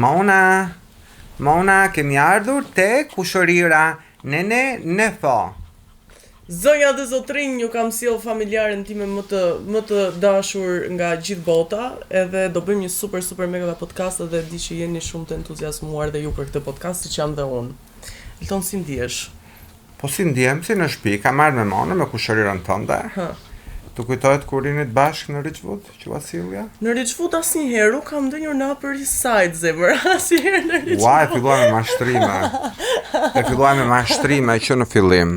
Mona, kemi ardhur te kushërira Nene Nefo. Zonja dhe zotrinj, ju kam sjell familjarën time më të dashur nga gjithë bota, edhe do bëjmë një super mega podcast dhe di që jeni shumë të entuziazmuar dhe ju për këtë podcast, siç jam dhe unë. Elton, si ndihesh? Po si ndihem, si në shtëpi, kam ardhur me Mona me kushërirën tënde. Të kujtohet kur rinit bashkë në Richwood, që Vasilja? Në Richwood asnjëherë, kam ndonjë në Upper East Side, zemër, asnjëherë në Richwood. Ua, e filluam me mashtrime. Që në fillim.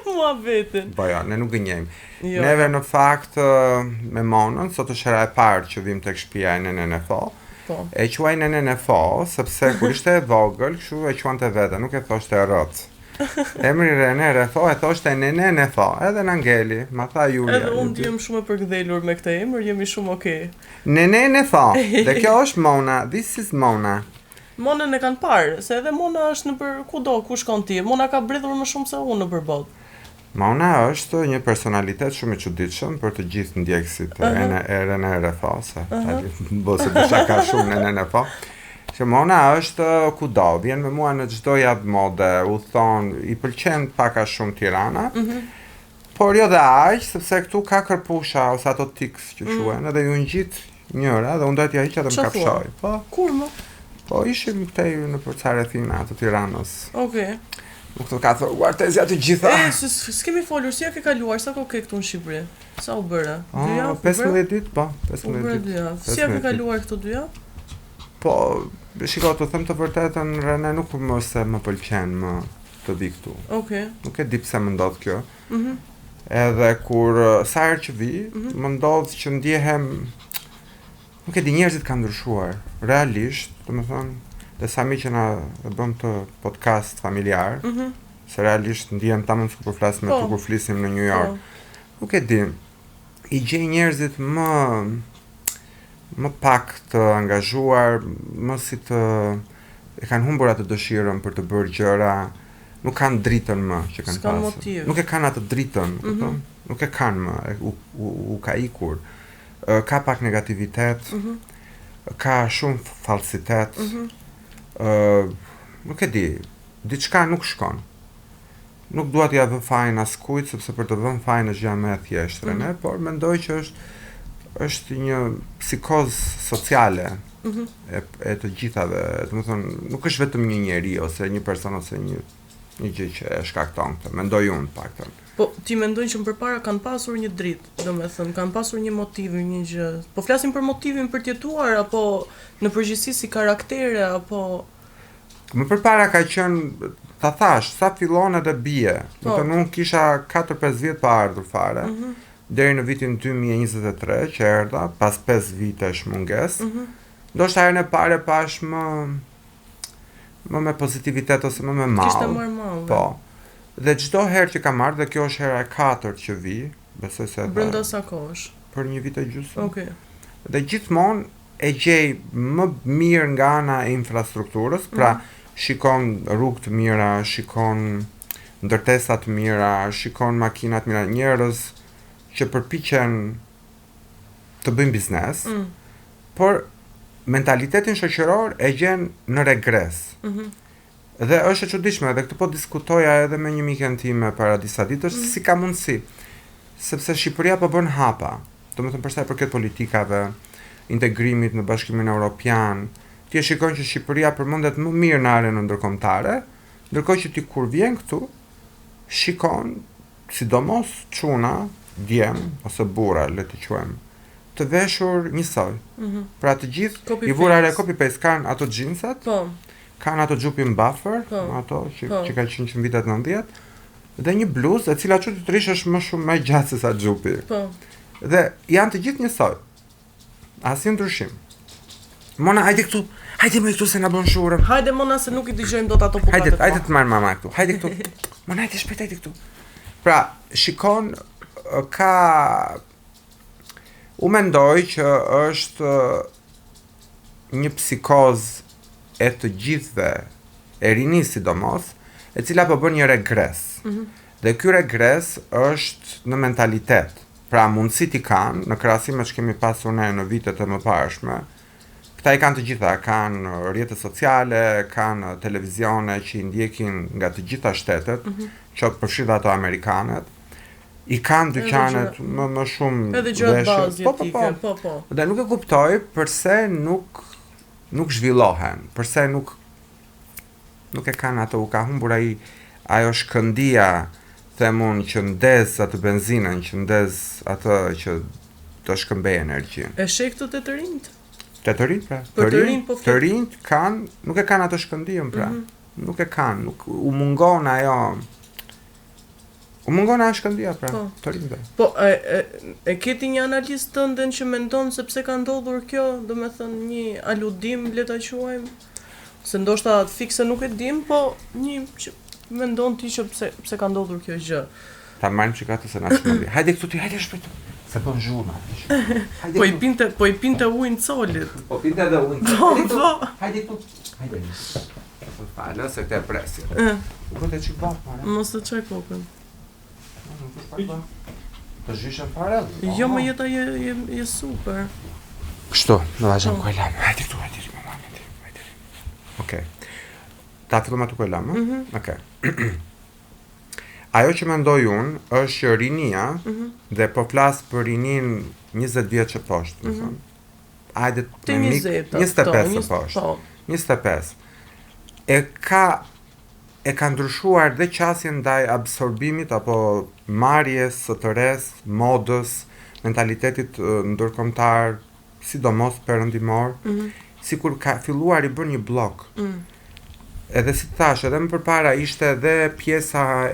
Mua vetën. Po jo, ne nuk gënjejmë. Jo. Neve në fakt me Monën, sot është hera e parë që vim tek shtëpia e Nene Nefo. Po. E quaj Nene Nefo, sepse kur ishte e vogël, kështu e quante vete, nuk e thoshte rrot. Emri Nene Nefo e thoshte Nene Nefo, edhe në ngeli, ma tha Julia. Edhe unë jam shumë e përkëdhelur me këtë emër, jemi shumë okay. Nene Nefo, dhe kjo është Mona, this is Mona. Monën e kanë parë, se edhe Mona është nëpër kudo ku shkon ti. Mona ka bredhur më shumë se unë nëpër botë. Mona është një personalitet shumë i çuditshëm për të gjithë ndjekësit e Nene Nefo, se bëse dësha ka shumë Nene Nefo. Që Mona është kudo, vjen me mua në çdo javë mode, u thon, i pëlqen paka shumë Tirana. Por jo dhe aq, sepse këtu ka kërpusha ose ato tiks që quhen, edhe ju ngjit njëra dhe unë do t'ja hiqa dhe më kafshoj. Po, kur më? Po ishim këtej në përca rrethina të Tiranës. Okej. Nuk të ka thënë guartezja të gjitha. S'kemi folur, si ja ke kaluar, sa kohë ke këtu në Shqipëri? Sa u bëre? 2 javë? 15 ditë, po, 15 ditë. Si ja ke kaluar këto 2 javë? Po, shiko, të them të vërtetën, Rene nuk më se më pëlqen më të vi këtu. Okej. Nuk e di pse më ndodh kjo. Edhe kur sa herë që vi, më ndodh që ndjehem, nuk e di, njerëzit kanë ndryshuar, realisht, domethënë, dhe sa mi që na bëm të podcast familjar, se realisht ndjehem tamam sikur po flas me tu kur flisim në New York. Nuk e di, i gjej njerëzit më pak të angazhuar, më si të e kanë humbur atë dëshirën për të bërë gjëra, nuk kanë dritën më që kanë pasur. Motiv. Nuk e kanë atë dritën, nuk e kanë më, u ka ikur. Ka pak negativitet, ka shumë falsitet, nuk e di, diçka nuk shkon. Nuk dua t'ja vë fajin askujt, sepse për të vënë fajin është gjë më e thjeshtë, por mendoj që është një psikoz sociale e të gjithave, domethënë nuk është vetëm një njeri ose një person ose një gjë që e shkakton këtë, mendoj unë paktën. Po ti mendoj që më përpara kanë pasur një dritë, domethënë kanë pasur një motiv, një gjë. Po flasim për motivin për të jetuar apo në përgjithësi si karaktere apo më përpara ka qenë, ta thash, sa fillon edhe bie. Domethënë unë kisha 4-5 vjet pa ardhur fare. Deri në vitin 2023 që erdha, pas 5 vitesh mungesë. Ndoshta herën e parë pash më me pozitivitet ose më me mall. Kishte marrë mall. Po. Dhe çdo herë që kam ardhur, dhe kjo është hera e 4 që vi, besoj se brenda sa kohësh? Për 1 vit e gjysmë. Okej. Dhe gjithmonë e gjej më mirë nga ana e infrastrukturës, pra shikon rrugë të mira, shikon ndërtesa të mira, shikon makina të mira, njerëz që përpiqen të bëjnë biznes, por mentalitetin shoqëror e gjen në regres. Dhe është e çuditshme, edhe këtë po diskutoja edhe me një mikën time para disa ditësh, si ka mundësi, sepse Shqipëria po bën hapa, domethënë për sa i përket politikave, integrimit në Bashkimin Evropian. Ti e shikon që Shqipëria përmendet më mirë në arenën ndërkombëtare, ndërkohë që ti kur vjen këtu, shikon, sidomos çuna, djem ose burra, le të quajmë, të veshur njësoj. Pra të gjithë i vura re copy paste kanë ato xhinsat, kanë ato xhupin buffer, ato që ka qenë në vitet 90, dhe një bluzë e cila çuditërisht është më shumë më gjatë se sa xhupi. Dhe janë të gjithë njësoj. Asnjë ndryshim. Mona, hajde këtu. Hajde më këtu se na bën shurëm. Hajde Mona, se nuk i dëgjojmë dot ato pukat. Hajde të marr mama këtu. Hajde këtu. Mona, hajde shpejt, hajde këtu. Pra, shikon ka u mendoj që është një psikoz e të gjithëve, e rini sidomos, e cila po bën një regres. Dhe ky regres është në mentalitet. Pra mundësit i kanë, në krahasim me që kemi pasur ne në vitet e mëparshme, Këta i kanë të gjitha, kanë rrjetet sociale, kanë televizione që i ndjekin nga të gjitha shtetet, që përfshirë ato amerikanet. I kanë dyqanet më shumë edhe gjëra bazike, po. Dhe nuk e kuptoj përse nuk zhvillohen, përse nuk e kanë ato, u ka humbur ajo shkëndia, themun, që ndez atë benzinën, që ndez atë që të shkëmbej energjinë. E sheh këto të rinjt? Të rinjt, pra. Të rinjt kanë, nuk e kanë ato shkëndijen, pra. Nuk e kanë, u mungon ajo. U mungon ajo shkëndia, pra, të rinjve. Po, e keti një analist tënden që mendon se pse ka ndodhur kjo, do me thënë një aludim, le ta quajmë, se ndoshta fikse nuk e dim, po një që mendon ti që pse ka ndodhur kjo gjë. Ta marrim çikatë se na shkëmbi. Hajde këtu ti, hajde shpejt. Se po zhurma. Po i pinte ujin colit. Po pinte edhe ujin colit. Po. Hajde këtu. Hajde. Po falë se këtë presin. U bëte çik bashkë, fare. Mos të çaj kokën. Të zhishën fare? Jo, më jeta je super. Kështu, në vazhëm ku e lamë. Hajde këtu, hajde mama, hajde. Okej. Ta fillom aty ku e lamë? Okej. Ajo që mendoj unë është që rinia, dhe po flas për rinin 20 vjeç e poshtë, më thonë. Hajde me mik 25 e poshtë. 25. E ka ndryshuar dhe qasjen ndaj absorbimit apo marrjes së të res, modës, mentalitetit ndërkombëtar, sidomos perëndimor, sikur ka filluar i bën një blok. Edhe si thash, edhe më përpara ishte edhe pjesa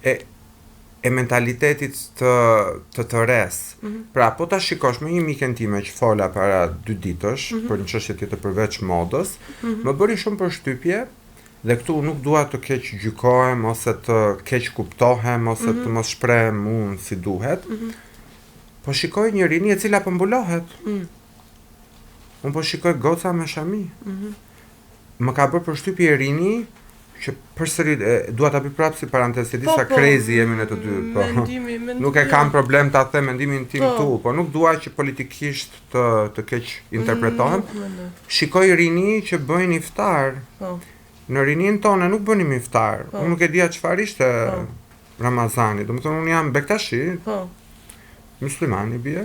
e mentalitetit të res. Pra, po ta shikosh me një mikën time që fola para 2 ditësh, për një çështje tjetër përveç modës, më bëri shumë përshtypje, dhe këtu nuk dua të keq gjykohem, ose të keq kuptohem, ose të mos shprehem unë si duhet, po shikoj një rini e cila po mbulohet. Unë po shikoj goca me shami. Më ka bërë përshtypje e rini, që përsëri dua ta bëj prapë si parantezë, disa crazy jemi ne të dy, po. Nuk e kam problem ta them mendimin tim tu, po nuk dua që politikisht të keq interpretohem. Shikoj rini që bëjnë iftar. Në rinin tonë nuk bënim iftar. Unë nuk e dija çfarë ishte Ramazani. Domethënë unë jam bektashi. Muslimani bie.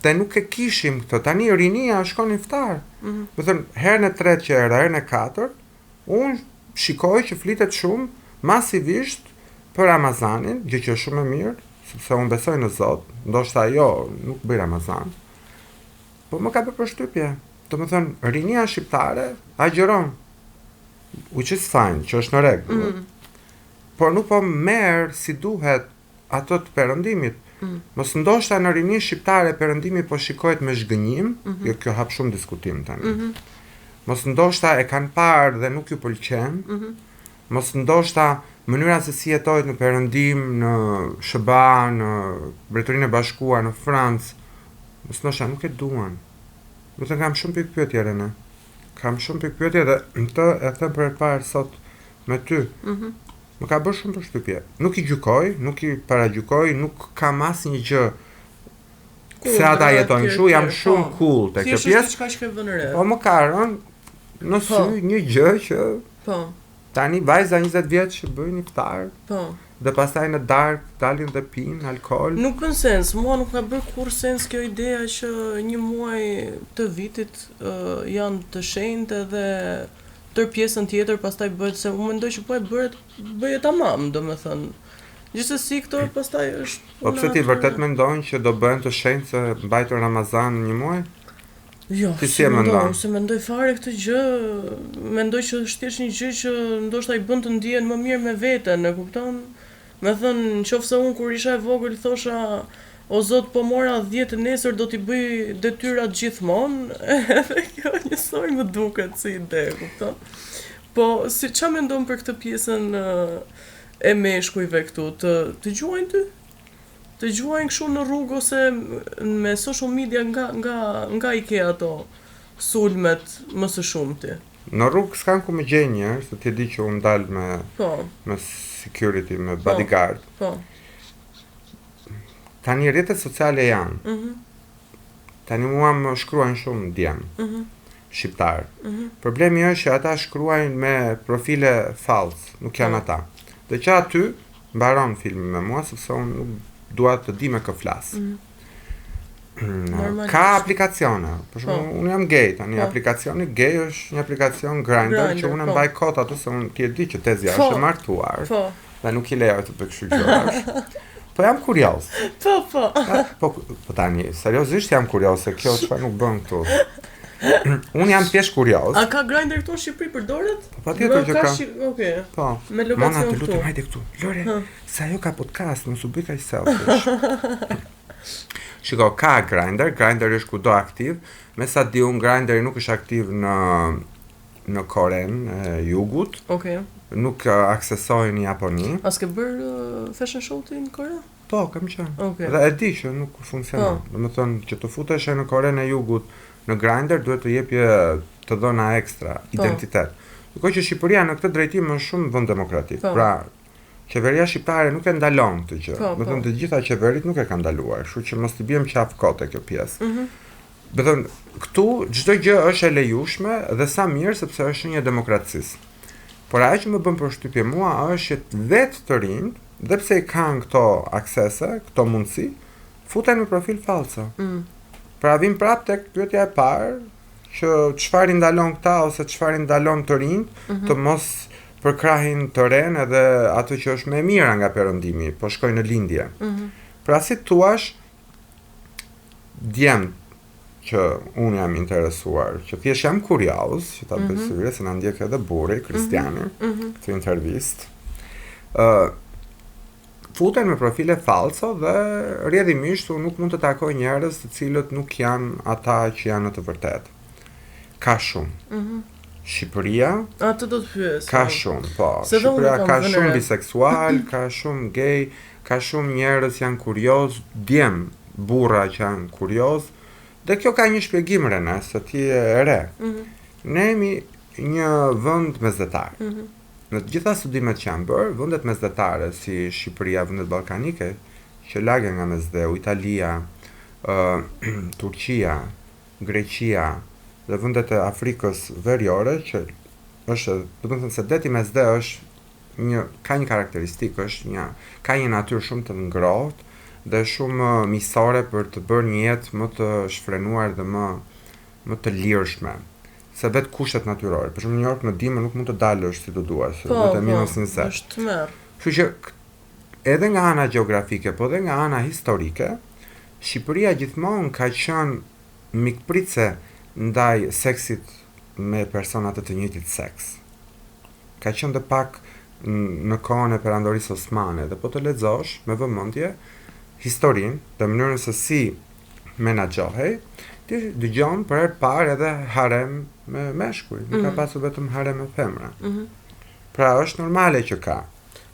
Te nuk e kishim këtë. Tani rinia shkon iftar. Do thënë, herën e tretë që era, herën e katërt, unë shikoj që flitet shumë masivisht për Ramazanin, gjë që është shumë e mirë, sepse unë besoj në Zot, ndoshta jo, nuk bëj Ramazan. Po më ka bërë përshtypje. Domethënë, rinia shqiptare agjeron, which is fine, që është në rregull. Por nuk po merr si duhet ato të perëndimit. Mos ndoshta në rinin shqiptare perëndimi po shikohet me zhgënjim, kjo hap shumë diskutim tani. Mos ndoshta e kanë parë dhe nuk ju pëlqen. Mos ndoshta mënyra se si jetohet në perëndim, në SBA, në Mbretërinë e Bashkuar, në Francë, mos ndoshta nuk e duan. Do të kam shumë pikë pyetje rënë. Kam shumë pikë pyetje dhe këtë e them për e parë sot me ty. Më ka bërë shumë përshtypje. Nuk i gjykoj, nuk i paragjykoj, nuk kam asnjë gjë se ata jetojnë kështu, jam shumë cool te kjo pjesë. Po më ka rënë në sy një gjë që tani vajza 20 vjeç që bëjnë iftar. Dhe pastaj në darkë dalin dhe pinë alkool. Nuk bën sens, mua nuk ka bërë kur sens kjo ideja që një muaj të vitit janë të shenjtë dhe tër pjesën tjetër pastaj bëhet se unë mendoj që po e bëhet tamam, domethënë. Gjithsesi këto pastaj është. Po pse ti vërtet mendon që do bëhen të shenjtë se mbajtur Ramazan një muaj? Jo, se mendoj fare këtë gjë, mendoj që është thjesht një gjë që ndoshta i bën të ndihen më mirë me veten, e kupton? Me thënë, nëse unë kur isha e vogël thosha, o Zot, po mora 10 nesër do t'i bëj detyrat gjithmonë, edhe kjo njësoj më duket si ide, kupton? Po, si ç'a mendon për këtë pjesën e meshkujve këtu, të gjuajnë ty? Të gjuajnë kështu në rrugë ose me social media nga i ke ato sulmet më së shumti? Në rrugë s'kan ku më gjej njerëz, se ti di që unë dal me security, me bodyguard. Po. Tani rrjetet sociale janë. Tani mua më shkruajnë shumë djem, shqiptar. Problemi është që ata shkruajnë me profile false, nuk janë ata. Dhe që aty mbaron filmi me mua, sepse unë nuk dua të di me kë flas. Ka aplikacione, për shembull, unë jam gay, tani aplikacioni gay është një aplikacion Grindr që unë mbaj kot aty se unë ti e di që Tezja është e martuar. Dhe nuk i lejo të bëj kështu gjërash. Po jam kurioz. Po tani, seriozisht jam kurioz se kjo çfarë nuk bën këtu. Unë jam thjesht kurioz. A ka Grindr këtu në Shqipëri përdoret? Patjetër që ka. Okej. Po. Me lokacion këtu. Lutem hajde këtu. Lore, se ajo ka podcast, mos u bëj kaq selfish. Shiko, ka Grindr është kudo aktiv. Me sa di unë Grindr nuk është aktiv në Koren e Jugut. Okej. Nuk aksesojnë në Japoni. A s'ke bërë fashion show ti në Kore? Po, kam qenë. Okay. Dhe e di që nuk funksionon. Domethënë që të futesh në Koren e Jugut në Grindr duhet të jepje të dhëna ekstra, identitet. Ndërkohë që Shqipëria në këtë drejtim është shumë vend demokratik. Pra, qeveria shqiptare nuk e ndalon këtë gjë. Domethënë të gjitha qeverit nuk e kanë ndaluar, kështu që mos të bëjmë qaf kote kjo pjesë. Domethënë këtu çdo gjë është e lejueshme dhe sa mirë sepse është një demokracisë. Por ajo që më bën përshtypje mua është që vetë të rinjt, dhe pse i kanë këto aksese, këto mundësi, futen me profil falso. Pra vim prap tek pyetja e parë, që çfarë i ndalon këta ose çfarë i ndalon të rinjt të mos përkrahin të ren edhe ato që është më e mira nga perëndimi, po shkojnë në lindje. Pra si thuash, djem që unë jam interesuar, që thjesht jam kurioz, që ta bëj syre, se na ndjek edhe burri, Kristiani, këtë intervistë, futen me profile falso dhe rrjedhimisht unë nuk mund të takoj njerëz të cilët nuk janë ata që janë në të vërtetë. Ka shumë. Shqipëria atë do të pyes. Ka shumë, po. Shqipëria ka shumë biseksual, ka shumë gay, ka shumë njerëz janë kurioz, djem, burra që janë kurioz. Dhe kjo ka një shpjegim Rene, se ti e re. Ne jemi një vend mesdhetar. Në të gjitha studimet që janë bërë, vendet mesdhetare si Shqipëria, vendet ballkanike, që lagën nga mesdheu, Italia, Turqia, Greqia dhe vendet e Afrikës veriore, që është, do të thënë se deti mesdhe është ka një karakteristikë, ka një natyrë shumë të ngrohtë dhe shumë misore për të bërë një jetë më të shfrenuar dhe më të lirshme. Se vetë kushtet natyrore. Për shumë New York në dimër nuk mund të dalësh si të duash, vetë -20. Është tmerr. Kështu që edhe nga ana gjeografike, po edhe nga ana historike, Shqipëria gjithmonë ka qenë mikpritse ndaj seksit me persona të njëjtit seks. Ka qenë dhe pak në kohën e perandorisë osmane, dhe po të lexosh me vëmendje historinë dhe mënyrën se si menaxhohej, ti dëgjon për herë parë edhe harem me meshkuj, nuk ka pasur vetëm harem me femra. Pra është normale që ka.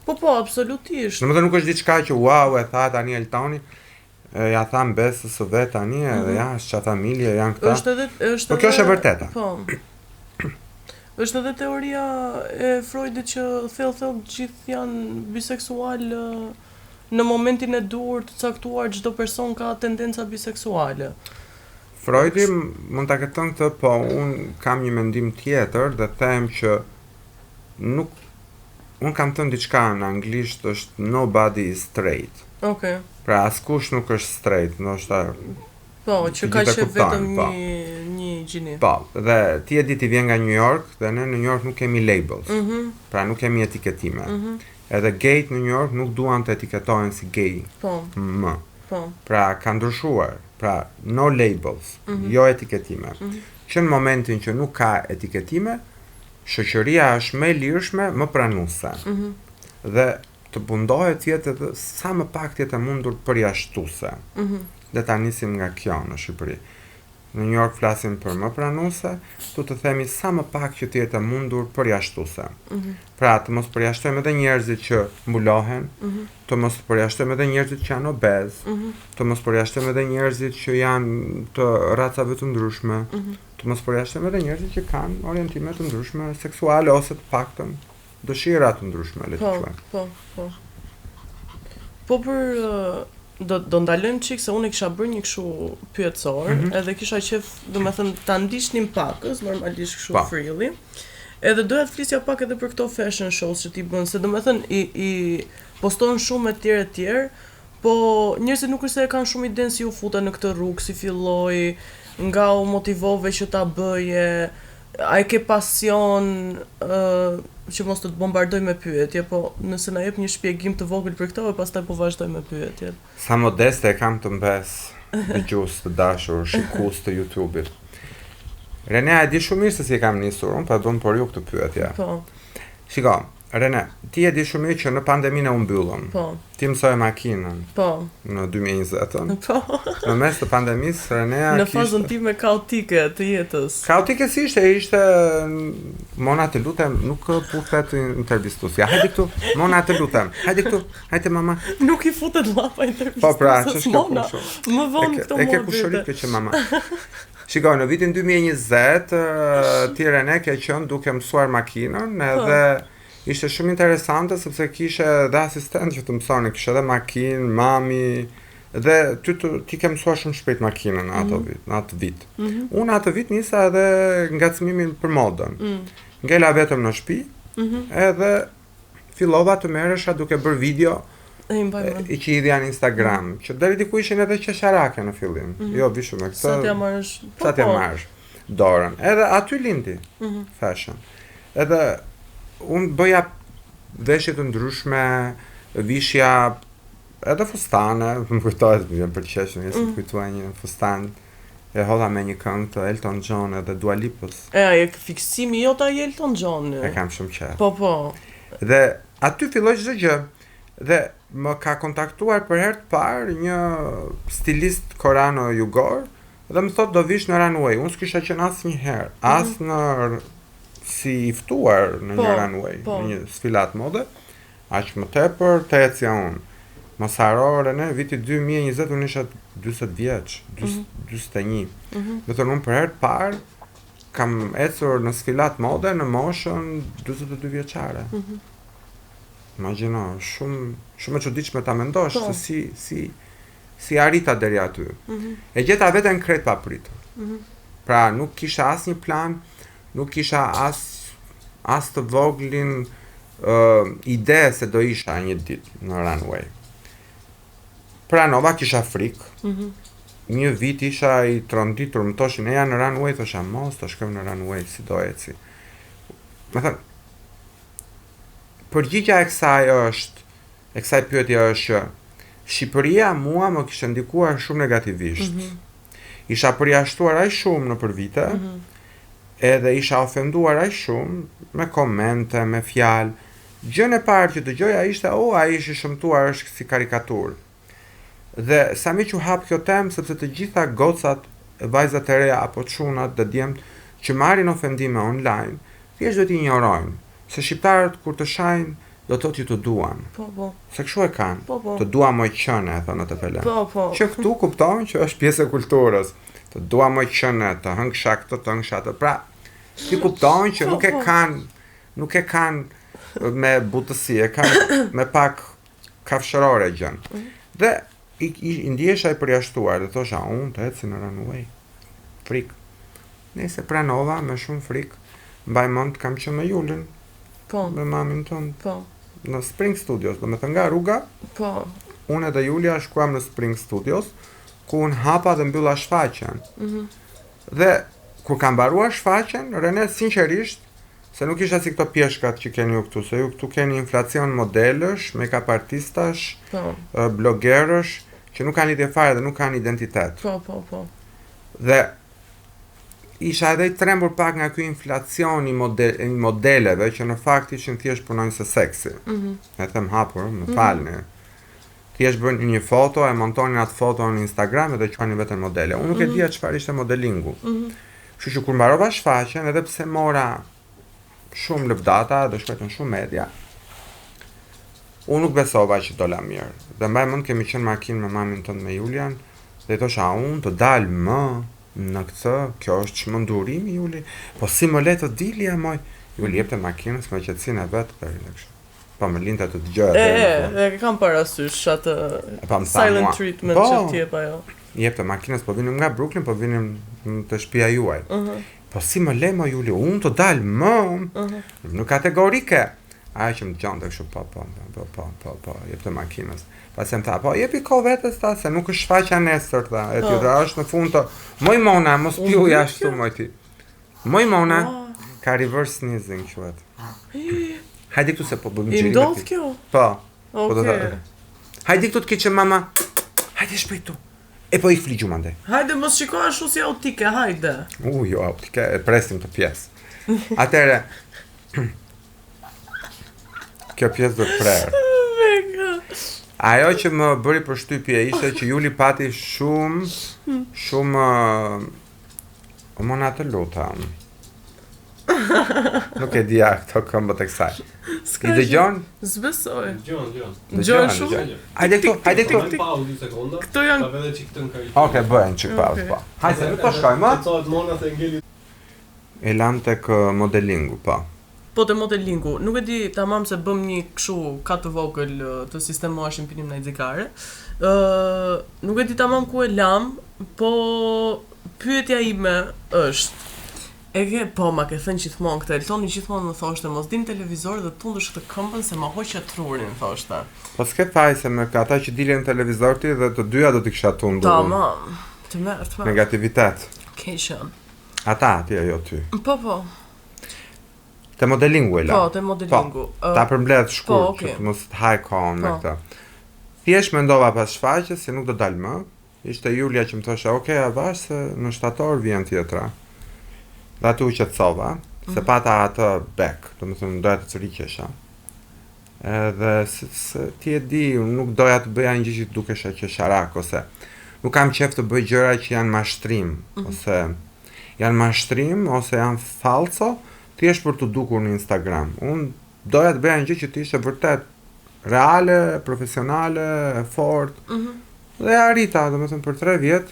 Po, absolutisht. Domethënë nuk është diçka që wow e tha tani Eltoni, ja tham besës së vet tani edhe ja, ç'a familje janë këta. Po kjo është e vërteta. Po. Është edhe teoria e Freudit që thellë gjithë janë biseksual në momentin e duhur të caktuar çdo person ka tendenca biseksuale. Freudi mund ta ketë thënë këtë, po unë kam një mendim tjetër dhe them që unë kam thënë diçka në anglisht është nobody is straight. Okay. Pra askush nuk është straight, ndoshta. Po, që ka që vetëm një gjini. Po, dhe ti e di ti vjen nga New York dhe ne në New York nuk kemi labels. Pra nuk kemi etiketime. Edhe gayt në New York nuk duan të etiketohen si gay. Po. Pra ka ndryshuar. Pra no labels, jo etiketime. Që në momentin që nuk ka etiketime, shoqëria është më lirshme, më pranuese. Dhe të mundohet të jetë sa më pak të jetë mundur përjashtuese. Dhe ta nisim nga kjo në Shqipëri. Në New York flasim për më pranuese, tu të themi sa më pak që të jetë mundur përjashtuese. Pra të mos përjashtojmë edhe njerëzit që mbulohen, të mos përjashtojmë edhe njerëzit që janë obez, të mos përjashtojmë edhe njerëzit që janë të racave të ndryshme, të mos përjashtojmë edhe njerëzit që kanë orientime të ndryshme seksuale ose të paktën dëshira të ndryshme, le të quajmë. Po për do ndalojmë çik se unë kisha bërë një kështu pyetësor, edhe kisha qef, domethënë ta ndiqnim pakës, normalisht kështu freely. Edhe doja të flisja pak edhe për këto fashion shows që ti bën, se domethënë i postojnë shumë e tjerë, po njerëzit nuk është se e kanë shumë idenë si u futa në këtë rrugë, si filloi, nga u motivove që ta bëje, a e ke pasion që mos të bombardoj me pyetje, po nëse na jep një shpjegim të vogël për këtë, e pastaj po vazhdoj me pyetjet. Sa modeste e kam të mbes dëgjues të dashur, shikues të YouTube-it. Renea e di shumë mirë se si e kam nisur, unë pa don por ju këtë pyetje. Po. Shiko, Rene, ti e di shumë mirë që në pandeminë u mbyllëm. Po. Ti mësoj makinën. Po. Në 2020. Po. Në mes të pandemisë, Renea në fazën time kaotike të jetës. Kaotike si ishte Mona të lutem, nuk puthet intervistusja. Hajde këtu, Mona të lutem. Hajde këtu, hajde mama. Nuk i futet llapa intervistusja. Po pra, ç'është Mona. Më vonë këto e ke kushurit që mama. Shikoj, në vitin 2020, ti Rene ke qenë duke mësuar makinën, edhe ishte shumë interesante sepse kishe dhe asistent që të mësoni, kishe edhe makinë, mami, dhe ti ke mësuar shumë shpejt makinën në atë vit. Unë atë vit nisa edhe ngacmimin për modën. Ngela vetëm në shtëpi, edhe fillova të merresha duke bërë video i që idhja në Instagram, që deri diku ishin edhe qesharake në fillim. Jo, vishu me këtë. Sa t'ja marrësh dorën. Edhe aty lindi fashion. Edhe unë bëja veshje të ndryshme, vishja edhe fustane, më kujtohet për qeshën, jesë më kujtua një fustan e hodha me një këngë të Elton John edhe Dua Lipës. E fiksimi jota i Elton John. E kam shumë qef. Po. Dhe aty filloj çdo gjë. Dhe më ka kontaktuar për herë të parë një stilist korano-jugor dhe më thot do vish në runway. Unë s'kisha qenë asnjëherë, as në si i ftuar në një runway, në një sfilat mode, aq më tepër të ecja unë. Mos harro ne viti 2020 unë isha 40 vjeç, 41. Do të thonë unë për herë të parë kam ecur në sfilat mode në moshën 42 vjeçare. Imagjino, shumë e çuditshme ta mendosh se si arrita deri aty. E gjeta veten krejt papritur. Pra nuk kisha asnjë plan, nuk kisha as të voglin ide se do isha një ditë në runway. Pranova, kisha frikë. Një vit isha i tronditur, më thoshin eja në runway, thosha mos të shkojmë në runway, si do eci. Me thënë, përgjigja e kësaj pyetje është Shqipëria mua më kishte ndikuar shumë negativisht. Isha përjashtuar aq shumë nëpër vite, edhe isha ofenduar aq shumë me komente, me fjalë. Gjën e parë që dëgjoja ishte, ai është i shëmtuar, është si karikaturë. Dhe sa më që hap kjo temë, sepse të gjitha gocat, vajzat e reja apo çunat dhe djemt që marrin ofendime online, thjesht do t'i ignorojnë. Se shqiptarët kur të shajnë, do të thotë ju të duan. Po. Se kështu e kanë. Po. Të dua moj qëne, thonë të pele. Po. Që këtu kuptojnë që është pjesë e kulturës. Të dua moj qëne, të hëngsha këtë, të hëngsha të. Pra, ti kuptojnë që nuk e kanë me butësi, e kanë me pak kafshërore gjën. Dhe i ndjesha i përjashtuar, dhe thosha, unë të eci në runway. Frikë. Nëse pranova me shumë frikë, mbaj mend kam qenë me Julin. Me mamin tonë. Po. Në Spring Studios, do me thënë nga rruga. Po. Unë edhe Julia shkuam në Spring Studios, ku unë hapa dhe mbylla shfaqen. Dhe kur kam mbaruar shfaqen, Rene sinqerisht, se nuk isha si këto pjeshkat që keni ju këtu, se ju këtu keni inflacion modelësh, make-up artistash, blogerësh, që nuk kanë lidhje fare dhe nuk kanë identitet. Po. Dhe isha edhe i trembur pak nga ky inflacion i modeleve që në fakt ishin thjesht punonjës së seksi. E them hapur, më falni. Thjesht bën një foto, e montonin atë foto në Instagram dhe quanin vetëm modele. Unë nuk e dija çfarë ishte modelingu. Kështu që kur mbarova shfaqjen, edhe pse mora shumë lëvdata dhe shkruajtën shumë media, unë nuk besova që dola mirë. Dhe mbaj mend kemi qenë makinë me mamin tënd me Julian, dhe i thosha unë të dal më në këtë, kjo është çmendurimi Juli, po si më le të dilja moj. Juli jepte makinës me qetësinë e vet deri në kështu. pa më linte të dëgjoj. E kam parasysh atë Pa më tha silent mua, treatment që ti jep ajo. Jep të makinës, po vinim nga Brooklyn, po vinim të shtëpia juaj. Po si më le më Juli, unë të dalë më në kategorike. Ajo që më dëgjonte kështu po, jep të makinës. Pasi më tha, po jepi kohë vetes ta, se nuk është shfaqja nesër tha. E tjetra është në fund të moj Mona, mos piu jashtu moj ti. Moj Mona ka reverse sneezing quhet. Hajde këtu se po bëjmë I ndodh kjo? Po. Okej. Hajde këtu të keqë mama. Hajde shpejt tu. E po ik fligju mandej. Hajde mos shiko ashtu si autike, hajde. Jo, autike, e presim të pjesë. Atëre, kjo pjesë do të prerë. Ajo që më bëri përshtypje ishte që Juli pati shumë o Mona të lutem. Nuk e dija këto këmbët e kësaj. I dëgjon? Zbesoj. Dëgjon shumë? Hajde këtu. Pauzë 2 sekonda. Këto janë- Ta vëre çik të nkaj. Okej, bëjmë çik pauzë po. Hajde, nuk po shkojmë, më? Çohet Mona se ngeli. E lam tek modelingu, po. Po të modelingu, nuk e di tamam se bëm një kështu kat të vogël të sistemoheshim pinim në xhikare. Nuk e di tamam ku e lam, po pyetja ime është ma ke thënë gjithmonë këtë, Eltoni gjithmonë më thoshte mos din televizor dhe tundësh këtë këmbën se ma hoqja trurin, thoshte. Po s'ke faj se me ata që dilin në televizor ti dhe të dyja do t'i kisha tundur. Tamam. Të merr. Negativitet. Keqën. Ata, ti ajo ty. Po. Te modelingu e la. Po, te modelingu. Ta përmbledh shkurt, po, okay. që të mos të haj kohën me Po. këtë. Thjesht mendova pas shfaqjes se nuk do dal më. Ishte Julia që më thoshe, "Okej, a vash se në shtator vjen tjetra." Dhe aty u qetësova, se pata atë back, domethënë doja të cërriqesha. Edhe se ti e di, unë nuk doja të bëja një gjë që dukesha qesharak ose nuk kam qef të bëj gjëra që janë mashtrim, ose janë falso, thjesht për të dukur në Instagram. Unë doja të bëja një gjë që të ishte vërtet reale, profesionale, e fort. Dhe arrita, domethënë për 3 vjet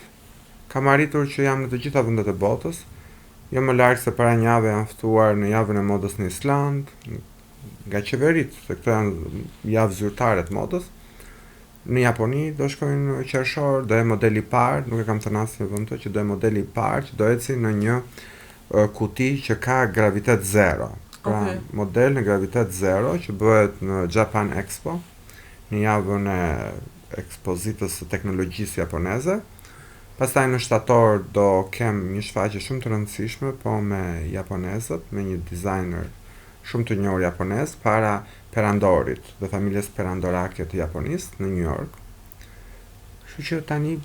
kam arritur që jam në të gjitha vendet e botës. Jo më larg se para një jave jam ftuar në javën e modës në Island, nga qeverit, se këto janë javë zyrtare të modës. Në Japoni do shkojnë në qershor, do e modeli i parë, nuk e kam thënë asnjë vend të që do e modeli i parë që do eci në një kuti që ka gravitet zero. Pra, model në gravitet zero që bëhet në Japan Expo, në javën e ekspozitës së teknologjisë japoneze. Pastaj në shtator do kem një shfaqje shumë të rëndësishme, po me japonezët, me një designer shumë të njohur japonez para perandorit dhe familjes perandorake të Japonisë në New York. Kështu që tani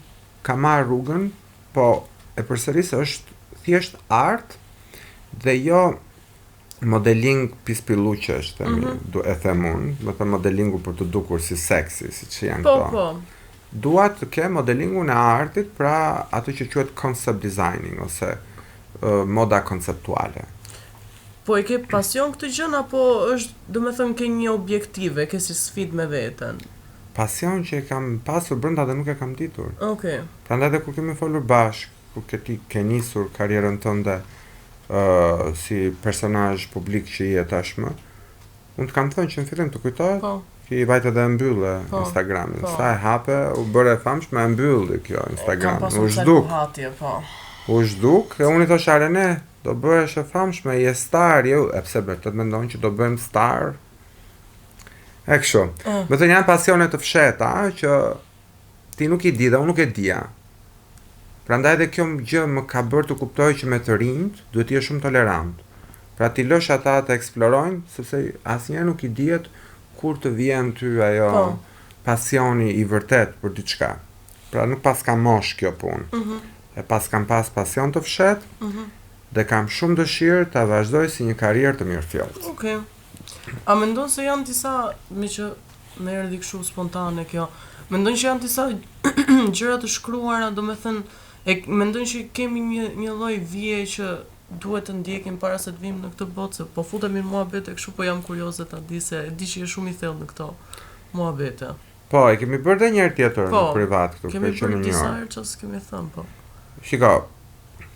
ka marrë rrugën, po e përsëris është thjesht art dhe jo modeling pispilluqesh, e them unë, do të modelingu për të dukur si seksi, siç janë këto. Po. Dua të kem modelingun e artit, pra ato që quhet concept designing ose moda konceptuale. Po e ke pasion këtë gjën apo është, domethënë ke një objektive, ke si sfidë me veten? Pasion që e kam pasur brenda dhe nuk e kam ditur. Okej. Prandaj edhe kur kemi folur bashkë, kur ke nisur karrierën tënde si personazh publik që je tashmë, unë të kam thënë që në fillim të kujtohet, Po. që i vajte dhe mbyllë Instagramin. Sa e hape, u bëre famshme, e mbylli kjo Instagram. U zhduk. U zhduk, e unë i thosh Arene, do bëhesh e famshme, je star, e pse vërtet mendon që do bëhem star? E kështu. Me të janë pasione të fsheta, që ti nuk i di dhe unë nuk e dija. Prandaj edhe kjo gjë më ka bërë të kuptoj që me të rinjt duhet të jesh shumë tolerant. Pra ti lësh ata të eksplorojnë, sepse asnjëherë nuk i dihet kur të vjen ty ajo pasioni i vërtet për diçka. Pra nuk pas kam mosh kjo punë. E pas kam pas pasion të fshet, dhe kam shumë dëshirë të vazhdoj si një karrierë të mirëfillt. Okej. A mendon se janë disa, me që më erdhi kështu spontane kjo, mendon që janë disa gjëra të shkruara, domethënë, mendon që kemi një lloj vije që duhet të ndjekim para se të vim në këtë botë, se po futemi në muhabete kështu, po jam kurioze ta di se di që je shumë i thellë në këto muhabete. Po, e kemi bërë dhe njërë tjetër në privat këtu, kemi bërë disa herë që s'kemi thënë, po. Shiko,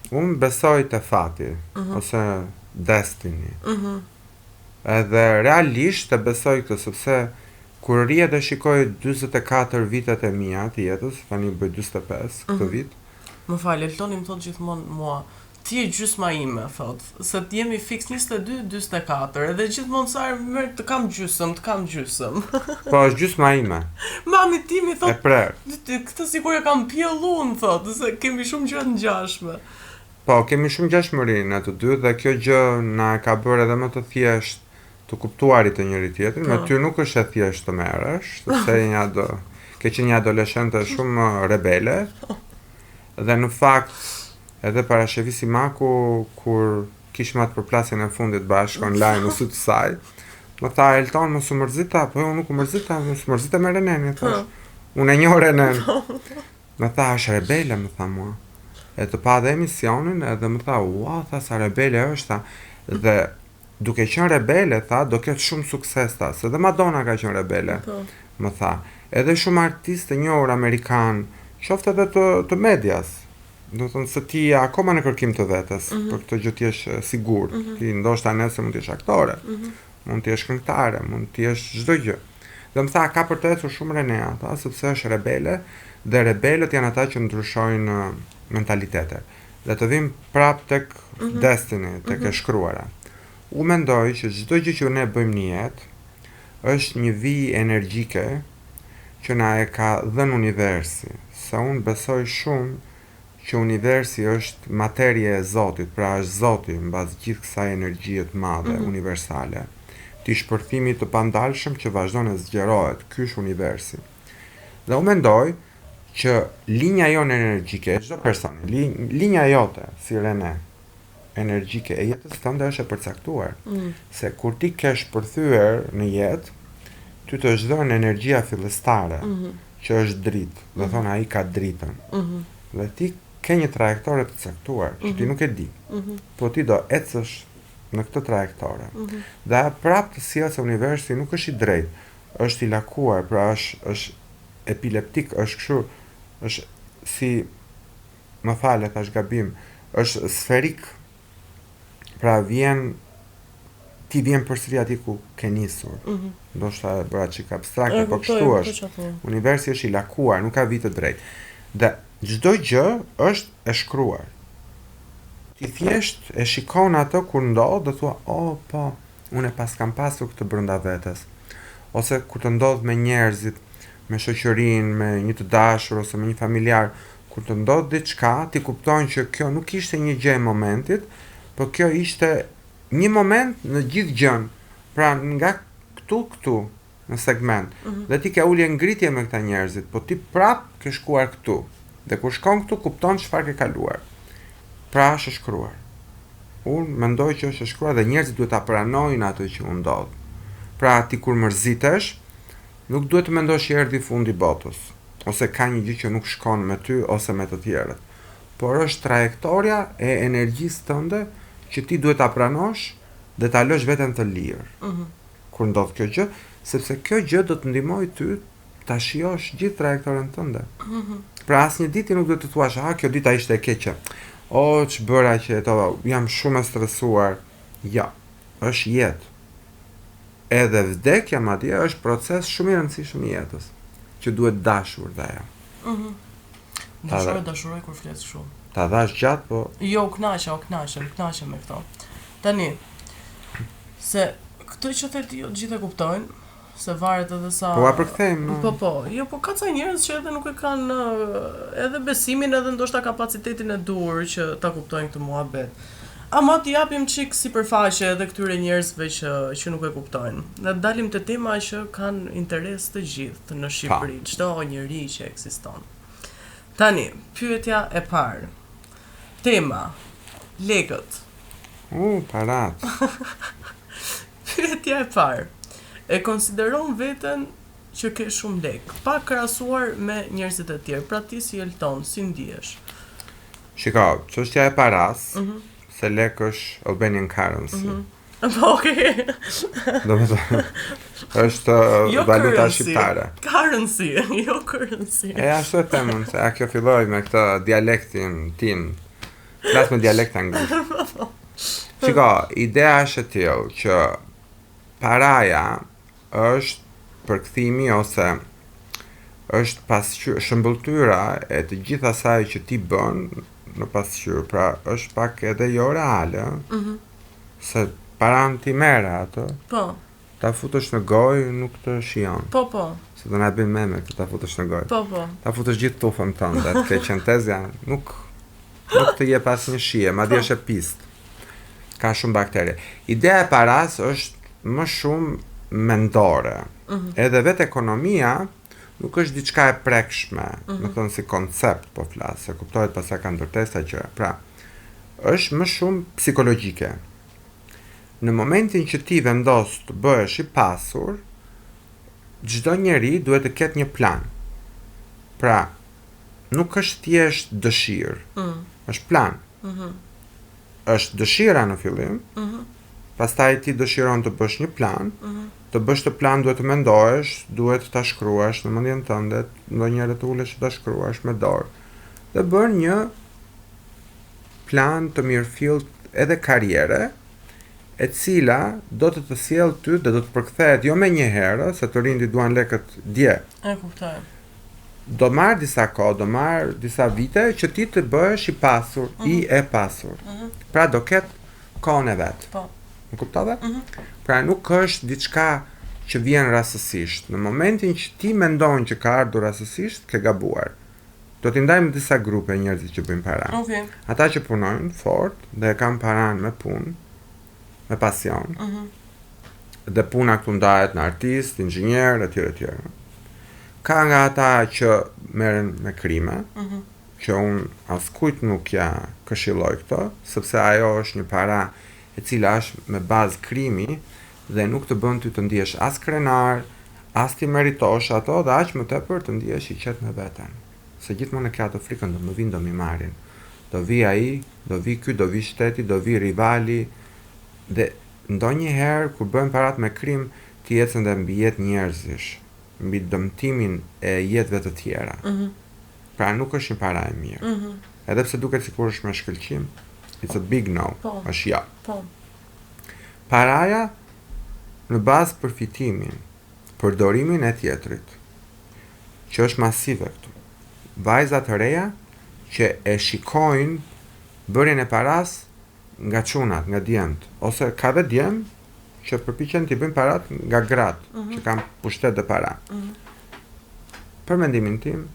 unë besoj të fati, ose destiny. Edhe realisht e besoj këtë, sepse kur rri dhe shikoj 44 vitet e mia të jetës, tani bëj 45 këtë vit. Më fal, Eltoni më thot gjithmonë mua, ti je gjysma ime, thot, se të jemi fiks 22-44, edhe gjithmonë sa merr të kam gjysëm. Po është gjysma ime. Mami timi E thot, prerë. këtë sikur e kam pjellun, thot, se kemi shumë gjëra të ngjashme. Po, kemi shumë ngjashmëri në të dy dhe kjo gjë na e ka bërë edhe më të thjesht të kuptuarit të njëri tjetrin. Me ty nuk është e thjesht të merresh, sepse ke qenë një adoleshente shumë rebele. Dhe në fakt, edhe para shefisi Maku, kur kishim atë përplasjen e fundit bashkë online në sytë saj, më tha, Elton, mos u mërzita, po jo, nuk u mërzita, mos u mërzita me Reneni, thash. Unë e njoh Renen. Më tha, është rebele, më tha mua. E të pa dhe emisionin, edhe më tha, ua, tha, sa rebele është, tha, dhe duke qenë rebele, tha, do ketë shumë sukses, tha, se dhe Madonna ka qenë rebele, më tha, edhe shumë artistë të njohur amerikan, qoftë edhe të medias, do të thënë se ti akoma në kërkim të vetes, për këtë gjë ti je sigurt, ti ndoshta nesër mund të jesh aktore, mund të jesh këngëtare, mund të jesh çdo gjë. Dhe më tha, ka për të ecur shumë Renea, tha, sepse është rebele, dhe rebelët janë ata që ndryshojnë mentalitete. Dhe të vim prap tek destiny, tek e shkruara. U mendoj që çdo gjë që ne bëjmë në jetë është një vijë energjike që na e ka dhënë universi. Sa unë besoj shumë që universi është materie e Zotit, pra është Zoti mbas gjithë kësaj energjie të madhe universale, të shpërthimit të pandalshëm që vazhdon e zgjerohet. Ky është universi. Dhe u mendoj që linja jonë energjike, çdo personi, linja jote si Rene, energjike e jetës tënde është e përcaktuar. Se kur ti ke shpërthyer në jetë, ty të është dhënë energjia fillestare, që është dritë, dhe thonë ai ka dritën. Dhe ti ke një trajektore të caktuar, që ti nuk e di, po ti do ecësh në këtë trajektore. Dhe prapë të sjellë se universi nuk është i drejtë, është i lakuar, pra është epileptik, është kështu, është si, më fale, thash gabim, është sferik, pra ti vjen përsëri aty ku ke nisur. Ndoshta e bëra çik abstrakte, po kështu është. Universi është i lakuar, nuk ka vit të drejtë. Dhe çdo gjë është e shkruar. Ti thjesht e shikon atë kur ndodh dhe thua, "Oh, po, unë pas kam pasur këtë brenda vetes." Ose kur të ndodh me njerëzit, me shoqërinë, me një të dashur ose me një familjar, kur të ndodh diçka, ti kupton që kjo nuk ishte një gjë e momentit, por kjo ishte një moment në gjithë gjën. Pra nga këtu në segment. Dhe ti ke ulje ngritje me këta njerëzit, po ti prap ke shkuar këtu. Dhe kur shkon këtu kupton çfarë ke kaluar. Pra është e shkruar. Unë mendoj që është e shkruar dhe njerëzit duhet ta pranojnë atë që u ndodh. Pra ti kur mërzitesh, nuk duhet të mendosh që erdhi fundi i botës, ose ka një gjë që nuk shkon me ty ose me të tjerët. Por është trajektoria e energjisë tënde që ti duhet ta pranosh dhe ta lësh veten të lirë. Kur ndodh kjo gjë, sepse kjo gjë do të ndihmojë ty ta shijosh gjithë trajektoren tënde. Pra asnjë ditë nuk duhet të thuash, kjo dita ishte e keqe. O, ç'bëra që jam shumë e stresuar. Ja, është jetë. Edhe vdekja madje është proces shumë i rëndësishëm i jetës, që duhet dashur dhe ajo. Dashuroj kur flet shumë. Ta dhash gjatë, po... Jo, u knaqem me këto. Tani, se këtë që the ti gjithë e kuptojnë, se varet edhe sa... Po, a përkthejmë? Po, jo, po ka ca njerëz që edhe nuk e kanë edhe besimin edhe ndoshta kapacitetin e dur që ta kuptojnë këtë muhabet. Ama t'i japim çik sipërfaqe edhe këtyre njerëzve që nuk e kuptojnë. Ne dalim te tema që kanë interes të gjithë në Shqipëri, çdo njeri që ekziston. Tani, pyetja e parë. Tema, legët. Parat. Pyetja e parë. E konsideron veten që ke shumë lek, pa krahasuar me njerëzit e tjerë. Pra ti si Elton, si ndihesh? Shiko, çështja e paras, se lek është Albanian currency. Po, okay. Domethënë, është valuta shqiptare. Currency, jo currency. E ashtu e them, se a kjo filloi me këtë dialektin tim. Flas me dialekt anglisht. Shiko, ideja është e tillë që paraja është përkthimi ose është shëmbëltyra e të gjithë asaj që ti bën në pasqyrë, pra është pak edhe jo reale, se paran ti merre atë, Po, ta futesh në gojë nuk të shijon. po, Se do na bëjmë meme këtë ta futesh në gojë. po. Ta futesh gjithë tufën tënde, të ke qentezja, nuk të jep asnjë shije, madje është e pistë. Ka shumë baktere. Ideja e paras është më shumë mendore. Edhe vetë ekonomia nuk është diçka e prekshme, më thënë si koncept po flas, se kuptohet pas sa ka ndërtesa gjëra. Pra, është më shumë psikologjike. Në momentin që ti vendos të bëhesh i pasur, çdo njeri duhet të ketë një plan. Pra, nuk është thjesht dëshirë, është plan. Është dëshira në fillim, pastaj ti dëshiron të bësh një plan, të bësh të plan duhet të mendohesh, duhet ta shkruash në mendjen tënde, ndonjëherë të ulesh ta shkruash me dorë. Dhe bën një plan të mirëfillt edhe karriere, e cila do të sjellë ty dhe do të përkthehet jo me një herë, se të rinjt duan lekët dje. E kuptoj. Do marr disa kohë, do marr disa vite që ti të bëhesh i pasur, i e pasur. Pra do ketë kohën e vet. Po. Më kuptove? Pra nuk është diçka që vjen rastësisht. Në momentin që ti mendon që ka ardhur rastësisht, ke gabuar. Do t'i ndajmë disa grupe njerëzit që bëjnë para. Okej. Ata që punojnë fort dhe e kanë paran me punë, me pasion. Dhe puna këtu ndahet në artist, inxhinier, etj. Ka nga ata që merren me krime, që unë askujt nuk ja këshilloj këto, sepse ajo është një para e cila është me bazë krimi dhe nuk të bën ty të ndihesh as krenar, as ti meritosh ato dhe aq më tepër të ndihesh i qetë me veten. Se gjithmonë e ke ato frikën do më vinë do mi marrin. Do vi ai, do vi ky, do vi shteti, do vi rivali dhe ndonjëherë kur bën parat me krim ti ecën dhe mbi jetë njerëzish, mbi dëmtimin e jetëve të tjera. Pra nuk është një para e mirë. Edhe pse duket sikur është me shkëlqim, it's a big no. Po. Është ja. Po. Paraja në bazë përfitimin, përdorimin e tjetrit, që është masive këtu. Vajzat të reja që e shikojnë bërjen e paras nga çunat, nga djemt, ose ka dhe djem që përpiqen t'i bëjnë parat nga gratë, që kanë pushtet dhe para. Për mendimin tim,